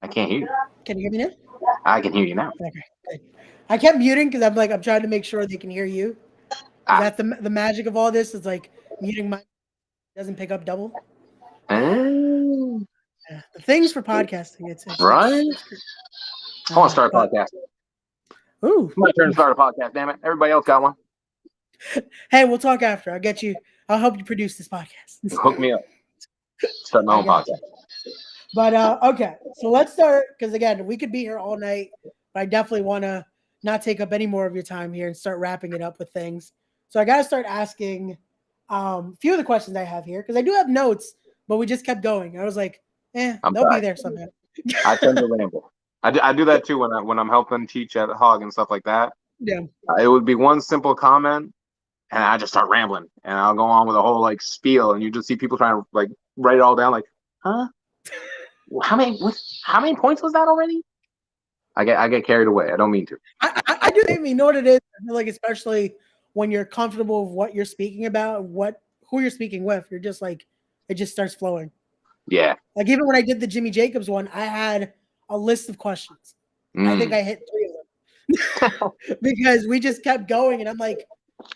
I can't hear you. Can you hear me now? I can hear you now. Okay, good. I kept muting because I'm trying to make sure they can hear you. That's the magic of all this is like muting my doesn't pick up double. Oh. Yeah, the things for podcasting. It's right. I want to start a podcast. Ooh, it's my turn to start a podcast. Damn it! Everybody else got one. Hey, we'll talk after. I'll get you. I'll help you produce this podcast. Hook me up. Start my own podcast. But okay, so let's start because again, we could be here all night, but I definitely want to not take up any more of your time here and start wrapping it up with things. So I got to start asking a few of the questions I have here because I do have notes, but we just kept going. I was like, they'll be there somehow. I tend to ramble. I do that too when I'm helping teach at Hog and stuff like that. Yeah, it would be one simple comment, and I just start rambling, and I'll go on with a whole like spiel, and you just see people trying to like write it all down, like, huh? How many points was that already? I get carried away. I don't mean to. I do. I mean, you know what it is? I feel like especially when you're comfortable with what you're speaking about, who you're speaking with, you're just like it just starts flowing. Yeah. Like even when I did the Jimmy Jacobs one, I had a list of questions. I think I hit 3 of them because we just kept going, and I'm like,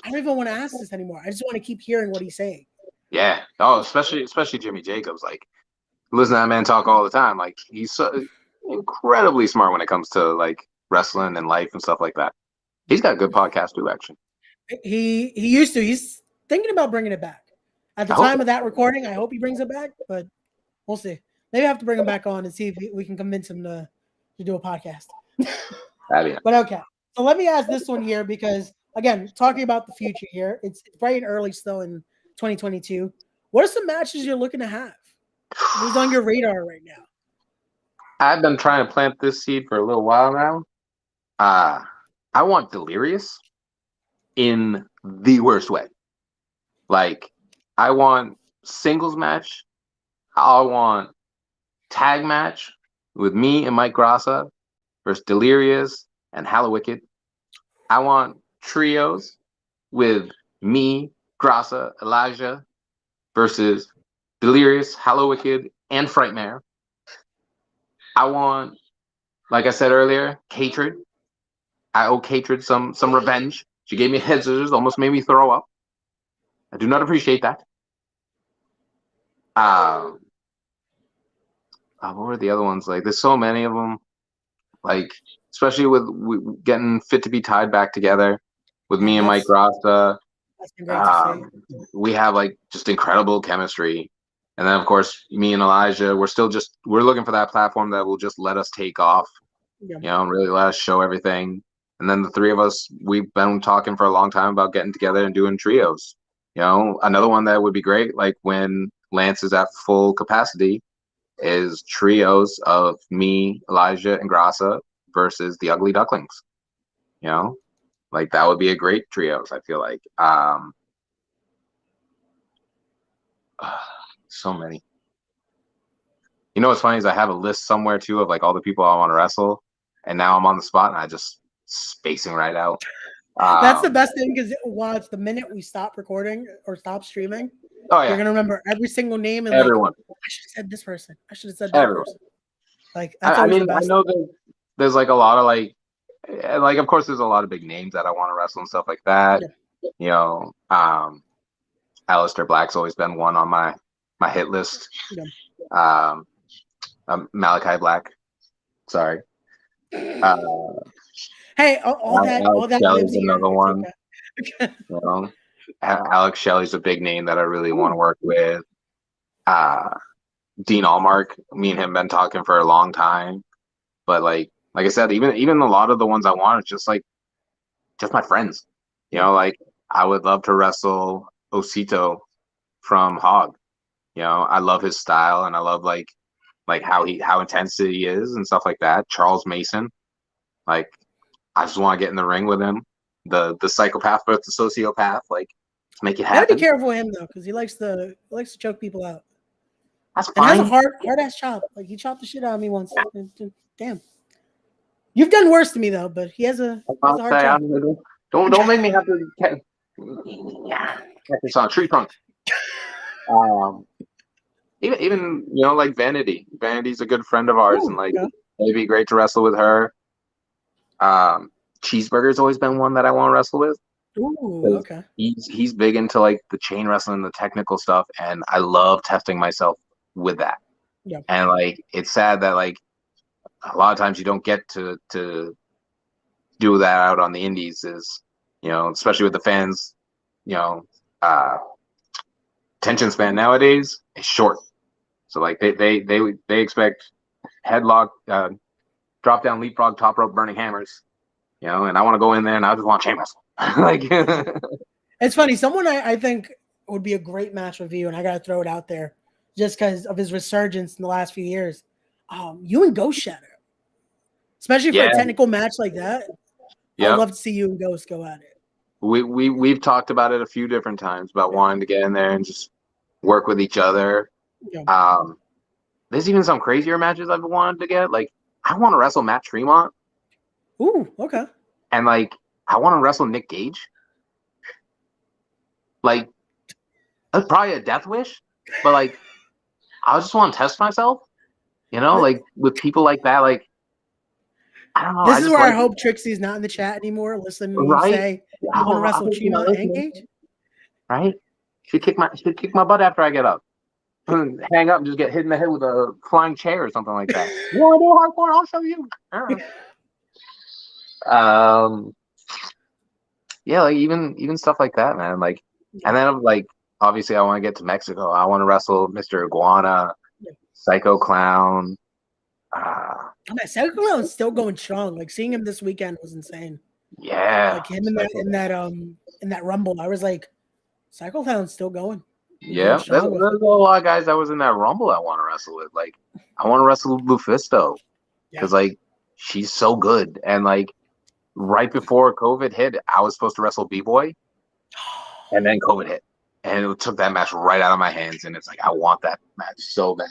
I don't even want to ask this anymore. I just want to keep hearing what he's saying. Yeah. Oh, especially Jimmy Jacobs. Like, listen to that man talk all the time. Like, he's so incredibly smart when it comes to like wrestling and life and stuff like that. He's got a good podcast too, actually. He used to. He's thinking about bringing it back. At the time of that recording, I hope he brings it back, but we'll see. Maybe I have to bring him back on and see if we can convince him to do a podcast. But okay. So let me ask this one here because, again, talking about the future here, it's bright and early still in 2022. What are some matches you're looking to have? Who's on your radar right now? I've been trying to plant this seed for a little while now. I want Delirious in the worst way. Like, I want singles match. I want tag match with me and Mike Grassa versus Delirious and Hallowicked. I want trios with me, Grassa, Elijah versus Delirious, Hallowicked, and Frightmare. I want, like I said earlier, Catred. I owe Catred some revenge. She gave me head scissors, almost made me throw up. I do not appreciate that. What were the other ones? Like, there's so many of them. Like, especially with getting Fit to be tied back together with me and Mike Grassa. That's been great to see. We have like just incredible chemistry. And then of course me and Elijah, we're looking for that platform that will just let us take off. Yeah. You know, and really let us show everything. And then the three of us, we've been talking for a long time about getting together and doing trios. You know, another one that would be great, like when Lance is at full capacity, is trios of me, Elijah, and Grassa versus the Ugly Ducklings. You know, like that would be a great trios, I feel like. So many. You know what's funny is I have a list somewhere too of like all the people I want to wrestle, and now I'm on the spot and I just spacing right out. That's the best thing because it's the minute we stop recording or stop streaming, you're gonna remember every single name and everyone. Like, I should have said this person. I should have said that person. Like that's I mean, the best. I know there's like a lot of like of course there's a lot of big names that I want to wrestle and stuff like that. Yeah. You know, Aleister Black's always been one on my hit list. Yeah. Malachi Black. Sorry. Hey, all that Shelley's another one. You know, Alex Shelley's a big name that I really want to work with. Dean Allmark, me and him been talking for a long time. But like I said, even a lot of the ones I want are just my friends. You know, like I would love to wrestle Osito from Hog. You know, I love his style and I love like how intense he is and stuff like that. Charles Mason, like I just want to get in the ring with him. The psychopath versus the sociopath, like let's make it happen. Gotta be careful with him though, because he likes to choke people out. That's fine. And has a hard ass chop. Like he chopped the shit out of me once. Damn. You've done worse to me though, but he has a hard chop. Don't make me have to catch this on Tree Trunk. Even you know, like Vanity. Vanity's a good friend of ours, and like it'd be great to wrestle with her. Cheeseburger's always been one that I want to wrestle with. Ooh, okay. He's big into like the chain wrestling, the technical stuff, and I love testing myself with that. Yeah. And like it's sad that like a lot of times you don't get to do that out on the indies, is you know, especially with the fans, you know, attention span nowadays is short. So like they expect headlock, drop down, leapfrog, top rope, burning hammers, you know, and I want to go in there and I just want chain wrestle. Like it's funny. Someone I think would be a great match with you, and I gotta throw it out there just because of his resurgence in the last few years. You and Ghost Shatter, especially for a technical match like that. I'd love to see you and Ghost go at it. We've talked about it a few different times about wanting to get in there and just work with each other. Yeah. There's even some crazier matches I've wanted to get. Like I want to wrestle Matt Tremont. Ooh, okay. And like I want to wrestle Nick Gage. Like that's probably a death wish, but like I just want to test myself. You know, like with people like that, like I don't know. This is where I hope Trixie's not in the chat anymore. Listen to me say you want to wrestle Chima and Gage. Right? She'd kick my butt after I get up. Hang up and just get hit in the head with a flying chair or something like that. You want to do hardcore? I'll show you. Yeah, like even stuff like that, man. Like, and then I'm like, obviously, I want to get to Mexico. I want to wrestle Mr. Iguana, Psycho Clown. Psycho Clown's still going strong. Like seeing him this weekend was insane. Yeah, like him in that Rumble, I was like, Psycho Clown's still going. Yeah, there's a lot of guys that was in that Rumble I want to wrestle with. Like, I want to wrestle Lufisto because like she's so good. And like right before COVID hit, I was supposed to wrestle B-Boy, and then COVID hit, and it took that match right out of my hands. And it's like I want that match so bad.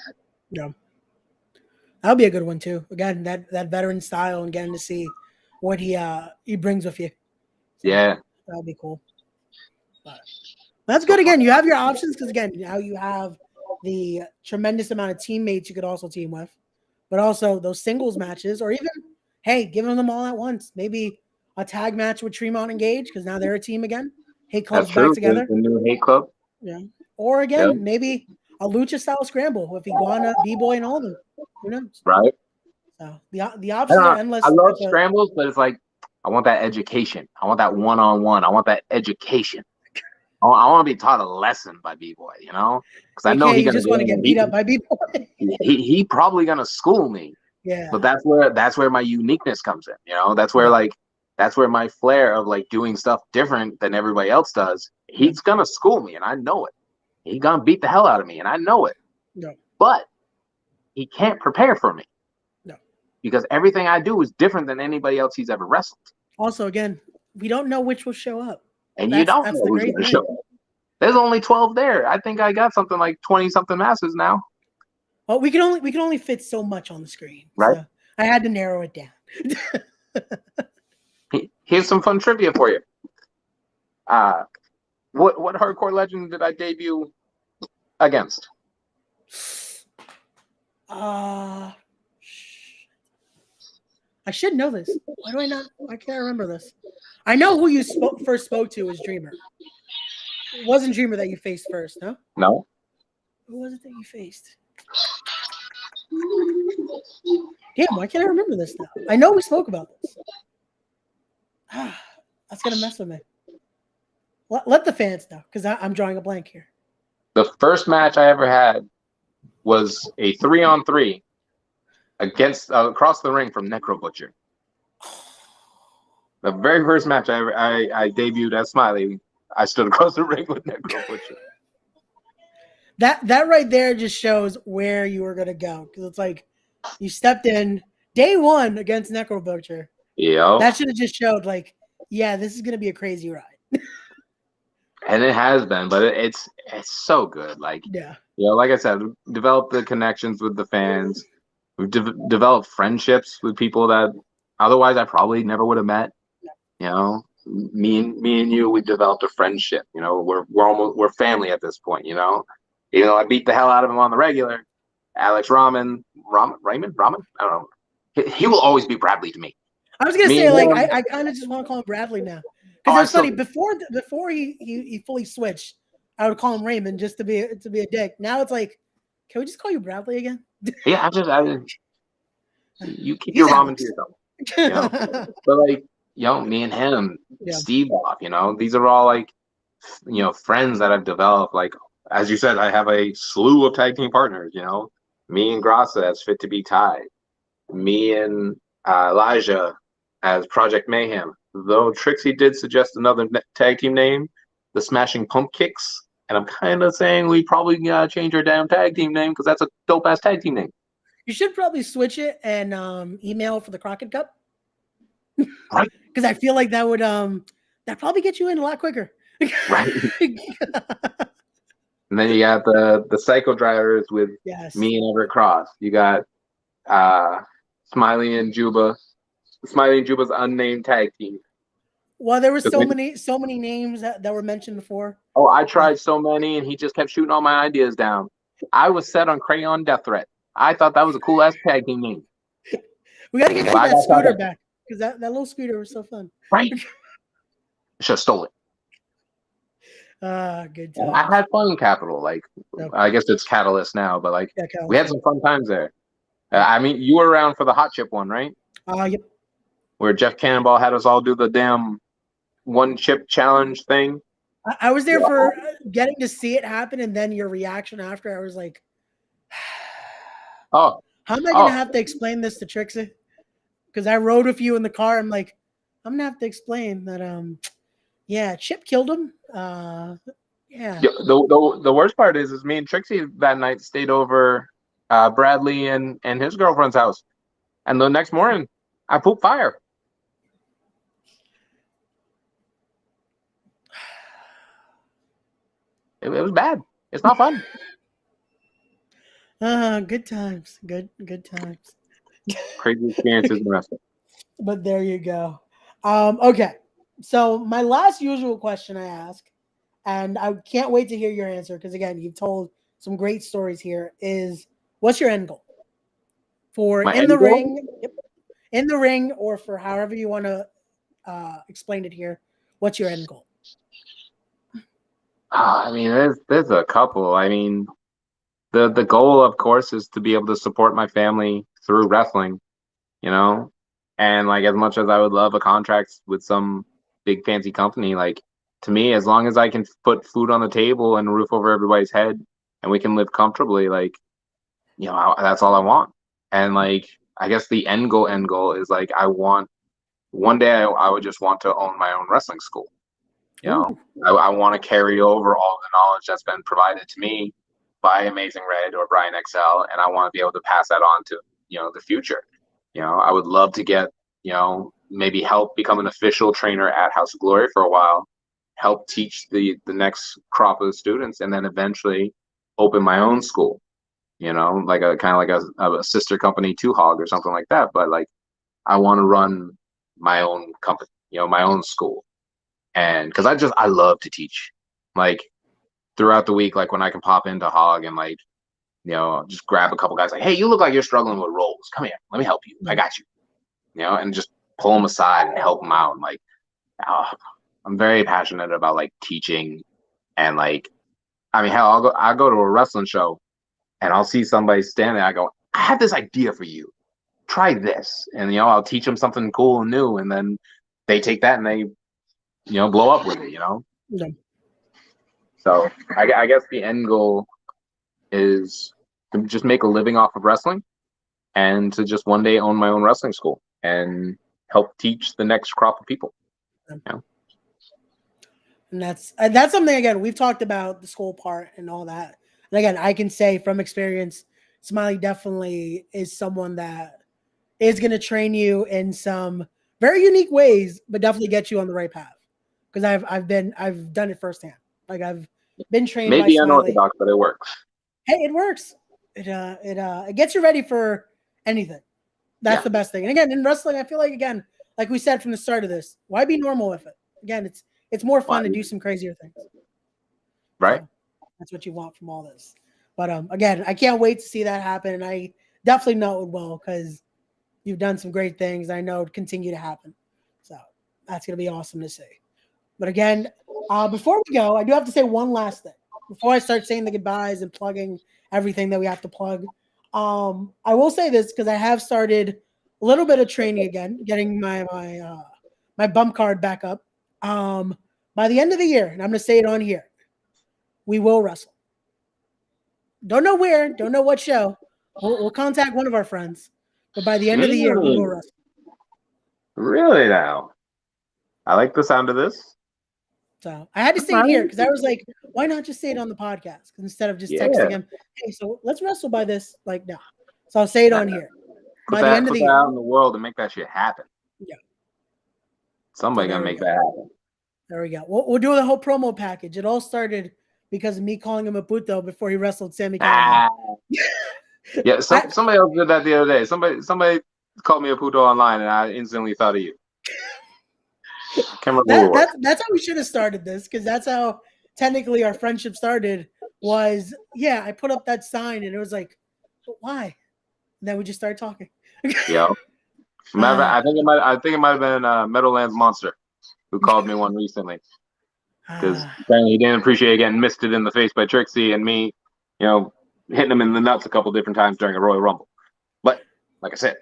Yeah, that'll be a good one too. Again, that veteran style and getting to see what he brings with you. So yeah, that'll be cool. But that's good. Again, you have your options because again, now you have the tremendous amount of teammates you could also team with, but also those singles matches, or even giving them all at once. Maybe a tag match with Tremont and Gage because now they're a team again. Hate Club's back together. The new Hate Club. Yeah. Or again, maybe a lucha style scramble with Iguana, B-Boy, and all of them. Who knows? Right. So the options are endless. I love scrambles, but it's like I want that education. I want that one-on-one. I want that education. I want to be taught a lesson by B-Boy, you know, because I know he just want to get beat up by B-Boy. he probably gonna school me. Yeah. But that's where my uniqueness comes in. You know, that's where my flair of like doing stuff different than everybody else does. He's gonna school me, and I know it. He's gonna beat the hell out of me, and I know it. No. But he can't prepare for me. No. Because everything I do is different than anybody else he's ever wrestled. Also, again, we don't know which will show up. And you don't know who's going to show up. There's only 12 there. I think I got something like 20-something masses now. Well, we can only fit so much on the screen. Right. So I had to narrow it down. Here's some fun trivia for you. What hardcore legend did I debut against? I should know this. Why do I not? I can't remember this. I know who you first spoke to was Dreamer. It wasn't Dreamer that you faced first, no? No. Who was it that you faced? Damn, why can't I remember this now? I know we spoke about this. That's going to mess with me. Let the fans know, because I'm drawing a blank here. The first match I ever had was a 3-on-3 against across the ring from Necro Butcher. The very first match I debuted as Smiley, I stood across the ring with Necro Butcher. That right there just shows where you were gonna go, because it's like you stepped in day one against Necro Butcher. Yeah, that should have just showed like, yeah, this is gonna be a crazy ride. And it has been, but it's so good. Like, like I said, developed the connections with the fans. We've developed friendships with people that otherwise I probably never would have met. You know, me and you, we developed a friendship. You know, we're family at this point. You know, even though I beat the hell out of him on the regular, Alex Raymond, I don't know. He will always be Bradley to me. I was gonna say, like, I kind of just want to call him Bradley now, because it's funny. Before he fully switched, I would call him Raymond just to be a dick. Now it's like, can we just call you Bradley again? Yeah, you keep your ramen to yourself. You know? But like, me and him, Steve Bob, these are all like, friends that I've developed. Like, as you said, I have a slew of tag team partners. Me and Grassa as Fit to Be Tied, me and Elijah as Project Mayhem. Though Trixie did suggest another tag team name, the Smashing Pump Kicks, and I'm kind of saying we probably gotta change our damn tag team name because that's a dope ass tag team name. You should probably switch it and email for the Crockett Cup. Right. Because I feel like that would that probably get you in a lot quicker. Right. And then you got the Psycho Drivers with me and Everett Cross. You got Smiley and Juba. Smiley and Juba's unnamed tag team. Well, there were so many names that were mentioned before. Oh, I tried so many, and he just kept shooting all my ideas down. I was set on Crayon Death Threat. I thought that was a cool ass tag team name. We got to get that scooter back because that little scooter was so fun. Right. Should have stole it. Good times. I had fun in Capital. Like, I guess it's Catalyst now, but like, we had some fun times there. I mean, you were around for the hot chip one, right? Yep. Where Jeff Cannonball had us all do the damn one chip challenge thing. I was there for getting to see it happen, and then your reaction after. I was like, "Oh, how am I going to have to explain this to Trixie?" Because I rode with you in the car. I'm like, I'm going to have to explain that. Yeah, Chip killed him. Yeah. The worst part is me and Trixie that night stayed over Bradley and his girlfriend's house, and the next morning I pooped fire. It was bad. It's not fun. Good times. Good times. Crazy experiences in wrestling. But there you go. Okay. So my last usual question I ask, and I can't wait to hear your answer because again, you've told some great stories here, is what's your end goal? For in the ring, in the ring, or for however you want to explain it here, what's your end goal? I mean, there's a couple. I mean, the goal, of course, is to be able to support my family through wrestling, you know? And like, as much as I would love a contract with some big fancy company, like, to me, as long as I can put food on the table and a roof over everybody's head and we can live comfortably, like, you know, that's all I want. And like, I guess the end goal is like, I want, one day I would just want to own my own wrestling school. You know, I want to carry over all the knowledge that's been provided to me by Amazing Red or Brian XL, and I want to be able to pass that on to, you know, the future. You know, I would love to get, you know, maybe help become an official trainer at House of Glory for a while, help teach the next crop of students, and then eventually open my own school. You know, like a kind of like a sister company to Hog or something like that. But like, I want to run my own company, you know, my own school. And because I love to teach, like throughout the week, like when I can pop into Hog and like, you know, just grab a couple guys like, hey, you look like you're struggling with rolls. Come here, let me help you. I got you. You know, and just pull them aside and help them out. And like, I'm very passionate about like teaching, and like, I mean, hell, I'll go to a wrestling show, and I'll see somebody standing there. I go, I have this idea for you. Try this, and you know, I'll teach them something cool and new, and then they take that and they, you know, blow up with it, you know? Yeah. So I guess the end goal is to just make a living off of wrestling and to just one day own my own wrestling school and help teach the next crop of people. You know? And that's something, again, we've talked about the school part and all that. And again, I can say from experience, Smiley definitely is someone that is going to train you in some very unique ways, but definitely get you on the right path. Because I've done it firsthand. Like I've been trained by Smiley. Maybe unorthodox, but it works. Hey, it works. It gets you ready for anything. That's the best thing. And again, in wrestling, I feel like, again, like we said from the start of this, why be normal with it? Again, it's more fun to do some crazier things. Right. So that's what you want from all this. But again, I can't wait to see that happen. And I definitely know it will, because you've done some great things. I know it continue to happen. So that's going to be awesome to see. But again, before we go, I do have to say one last thing. Before I start saying the goodbyes and plugging everything that we have to plug, I will say this because I have started a little bit of training again, getting my bump card back up. By the end of the year, and I'm going to say it on here, we will wrestle. Don't know where, don't know what show. We'll contact one of our friends, but by the end of the year, we will wrestle. Really now? I like the sound of this. So I had to say it here because I was like, why not just say it on the podcast instead of just texting him, hey, so let's wrestle by this. Like, no. So I'll say it on here. By the end of the year. Out in the world and make that shit happen. Yeah. Somebody gonna make that happen. There we go. We'll do the whole promo package. It all started because of me calling him a puto before he wrestled Sammy Callahan. Yeah, somebody else did that the other day. Somebody called me a puto online, and I instantly thought of you. That's how we should have started this, because that's how technically our friendship started. Was I put up that sign and it was like, but why? And then we just started talking. Yeah. I think it might have been Meadowlands Monster who called me one recently because he didn't appreciate getting misted in the face by Trixie and me, hitting him in the nuts a couple different times during a Royal Rumble. But like I said,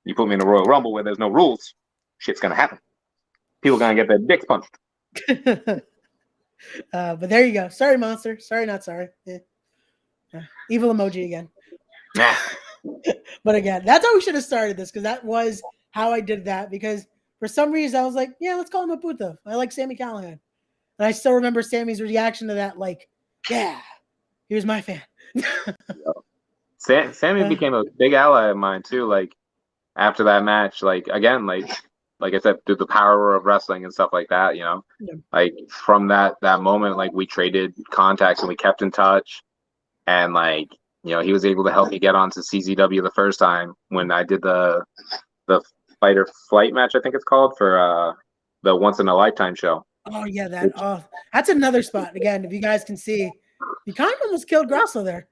you put me in a Royal Rumble where there's no rules, shit's gonna happen. People gonna get their dicks punched. But there you go. Sorry, Monster. Sorry, not sorry. Evil emoji again. Nah. But again, that's how we should have started this, because that was how I did that. Because for some reason I was like, yeah, let's call him a Puto. I like Sami Callihan. And I still remember Sammy's reaction to that, like, yeah, he was my fan. Sammy became a big ally of mine too. Like after that match, like again, like I said, through the power of wrestling and stuff like that, like from that moment, like we traded contacts and we kept in touch, and like he was able to help me get onto CZW the first time when I did the Fight or Flight match, I think it's called, for the Once in a Lifetime show. Oh yeah, that's another spot. Again, if you guys can see, you kind of almost killed Grasso there.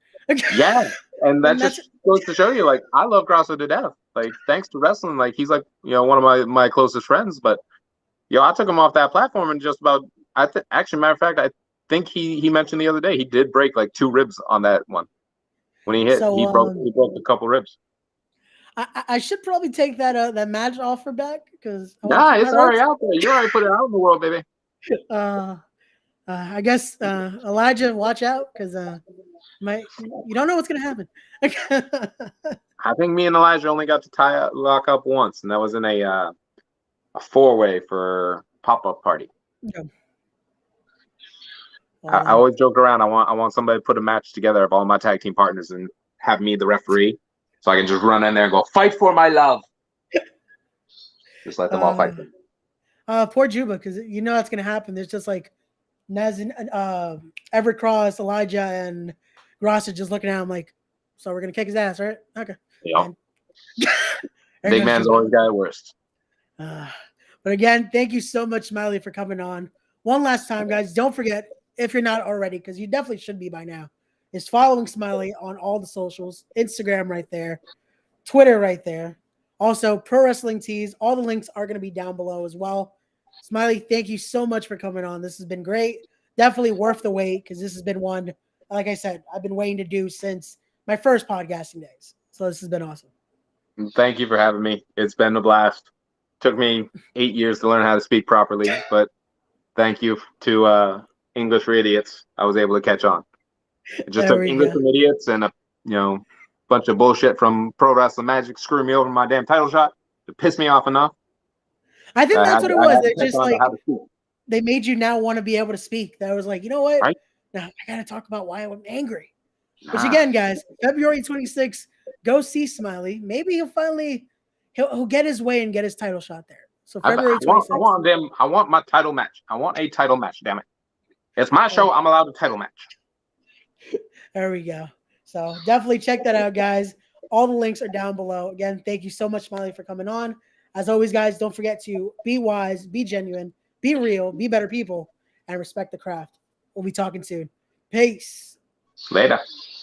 Yeah, and that just goes to show you, like, I love Grasso to death. Like, thanks to wrestling, like he's like one of my closest friends. But I took him off that platform and just about actually, matter of fact, I think he mentioned the other day he did break like 2 ribs on that one. When he hit, he broke a couple ribs. I should probably take that match offer back, because it's already out there. You already put it out in the world, baby. I guess Elijah, watch out, because you don't know what's gonna happen. I think me and Elijah only got to lock up once, and that was in a 4-way for pop-up party. Okay. I always joke around. I want somebody to put a match together of all my tag team partners and have me the referee, so I can just run in there and go, fight for my love. Just let them all fight. Poor Juba, because that's gonna happen. There's just like Nez and Evercross, Elijah, and Gross are just looking at him like, so we're gonna kick his ass, right? Okay. Yeah. Big man's always got it worst. But again, thank you so much, Smiley, for coming on. One last time, guys, don't forget, if you're not already, because you definitely should be by now, is following Smiley on all the socials. Instagram right there, Twitter right there. Also, Pro Wrestling Tees. All the links are going to be down below as well. Smiley, thank you so much for coming on. This has been great. Definitely worth the wait, because this has been one, like I said, I've been waiting to do since my first podcasting days. So this has been awesome. Thank you for having me. It's been a blast. Took me 8 years to learn how to speak properly, but thank you to English for Idiots. I was able to catch on. It just took English from Idiots and a bunch of bullshit from Pro Wrestling Magic screwing me over my damn title shot to piss me off enough. I think that's what it was. They're just like, they made you now want to be able to speak. That was like, you know what? Right? Now I got to talk about why I'm angry. Which again, guys, February 26th, go see Smiley. Maybe he'll get his way and get his title shot there. So February 26th. I want my title match. I want a title match, damn it. It's my show. I'm allowed a title match. There we go. So definitely check that out, guys. All the links are down below. Again, thank you so much, Smiley, for coming on. As always, guys, don't forget to be wise, be genuine, be real, be better people, and respect the craft. We'll be talking soon. Peace. Later.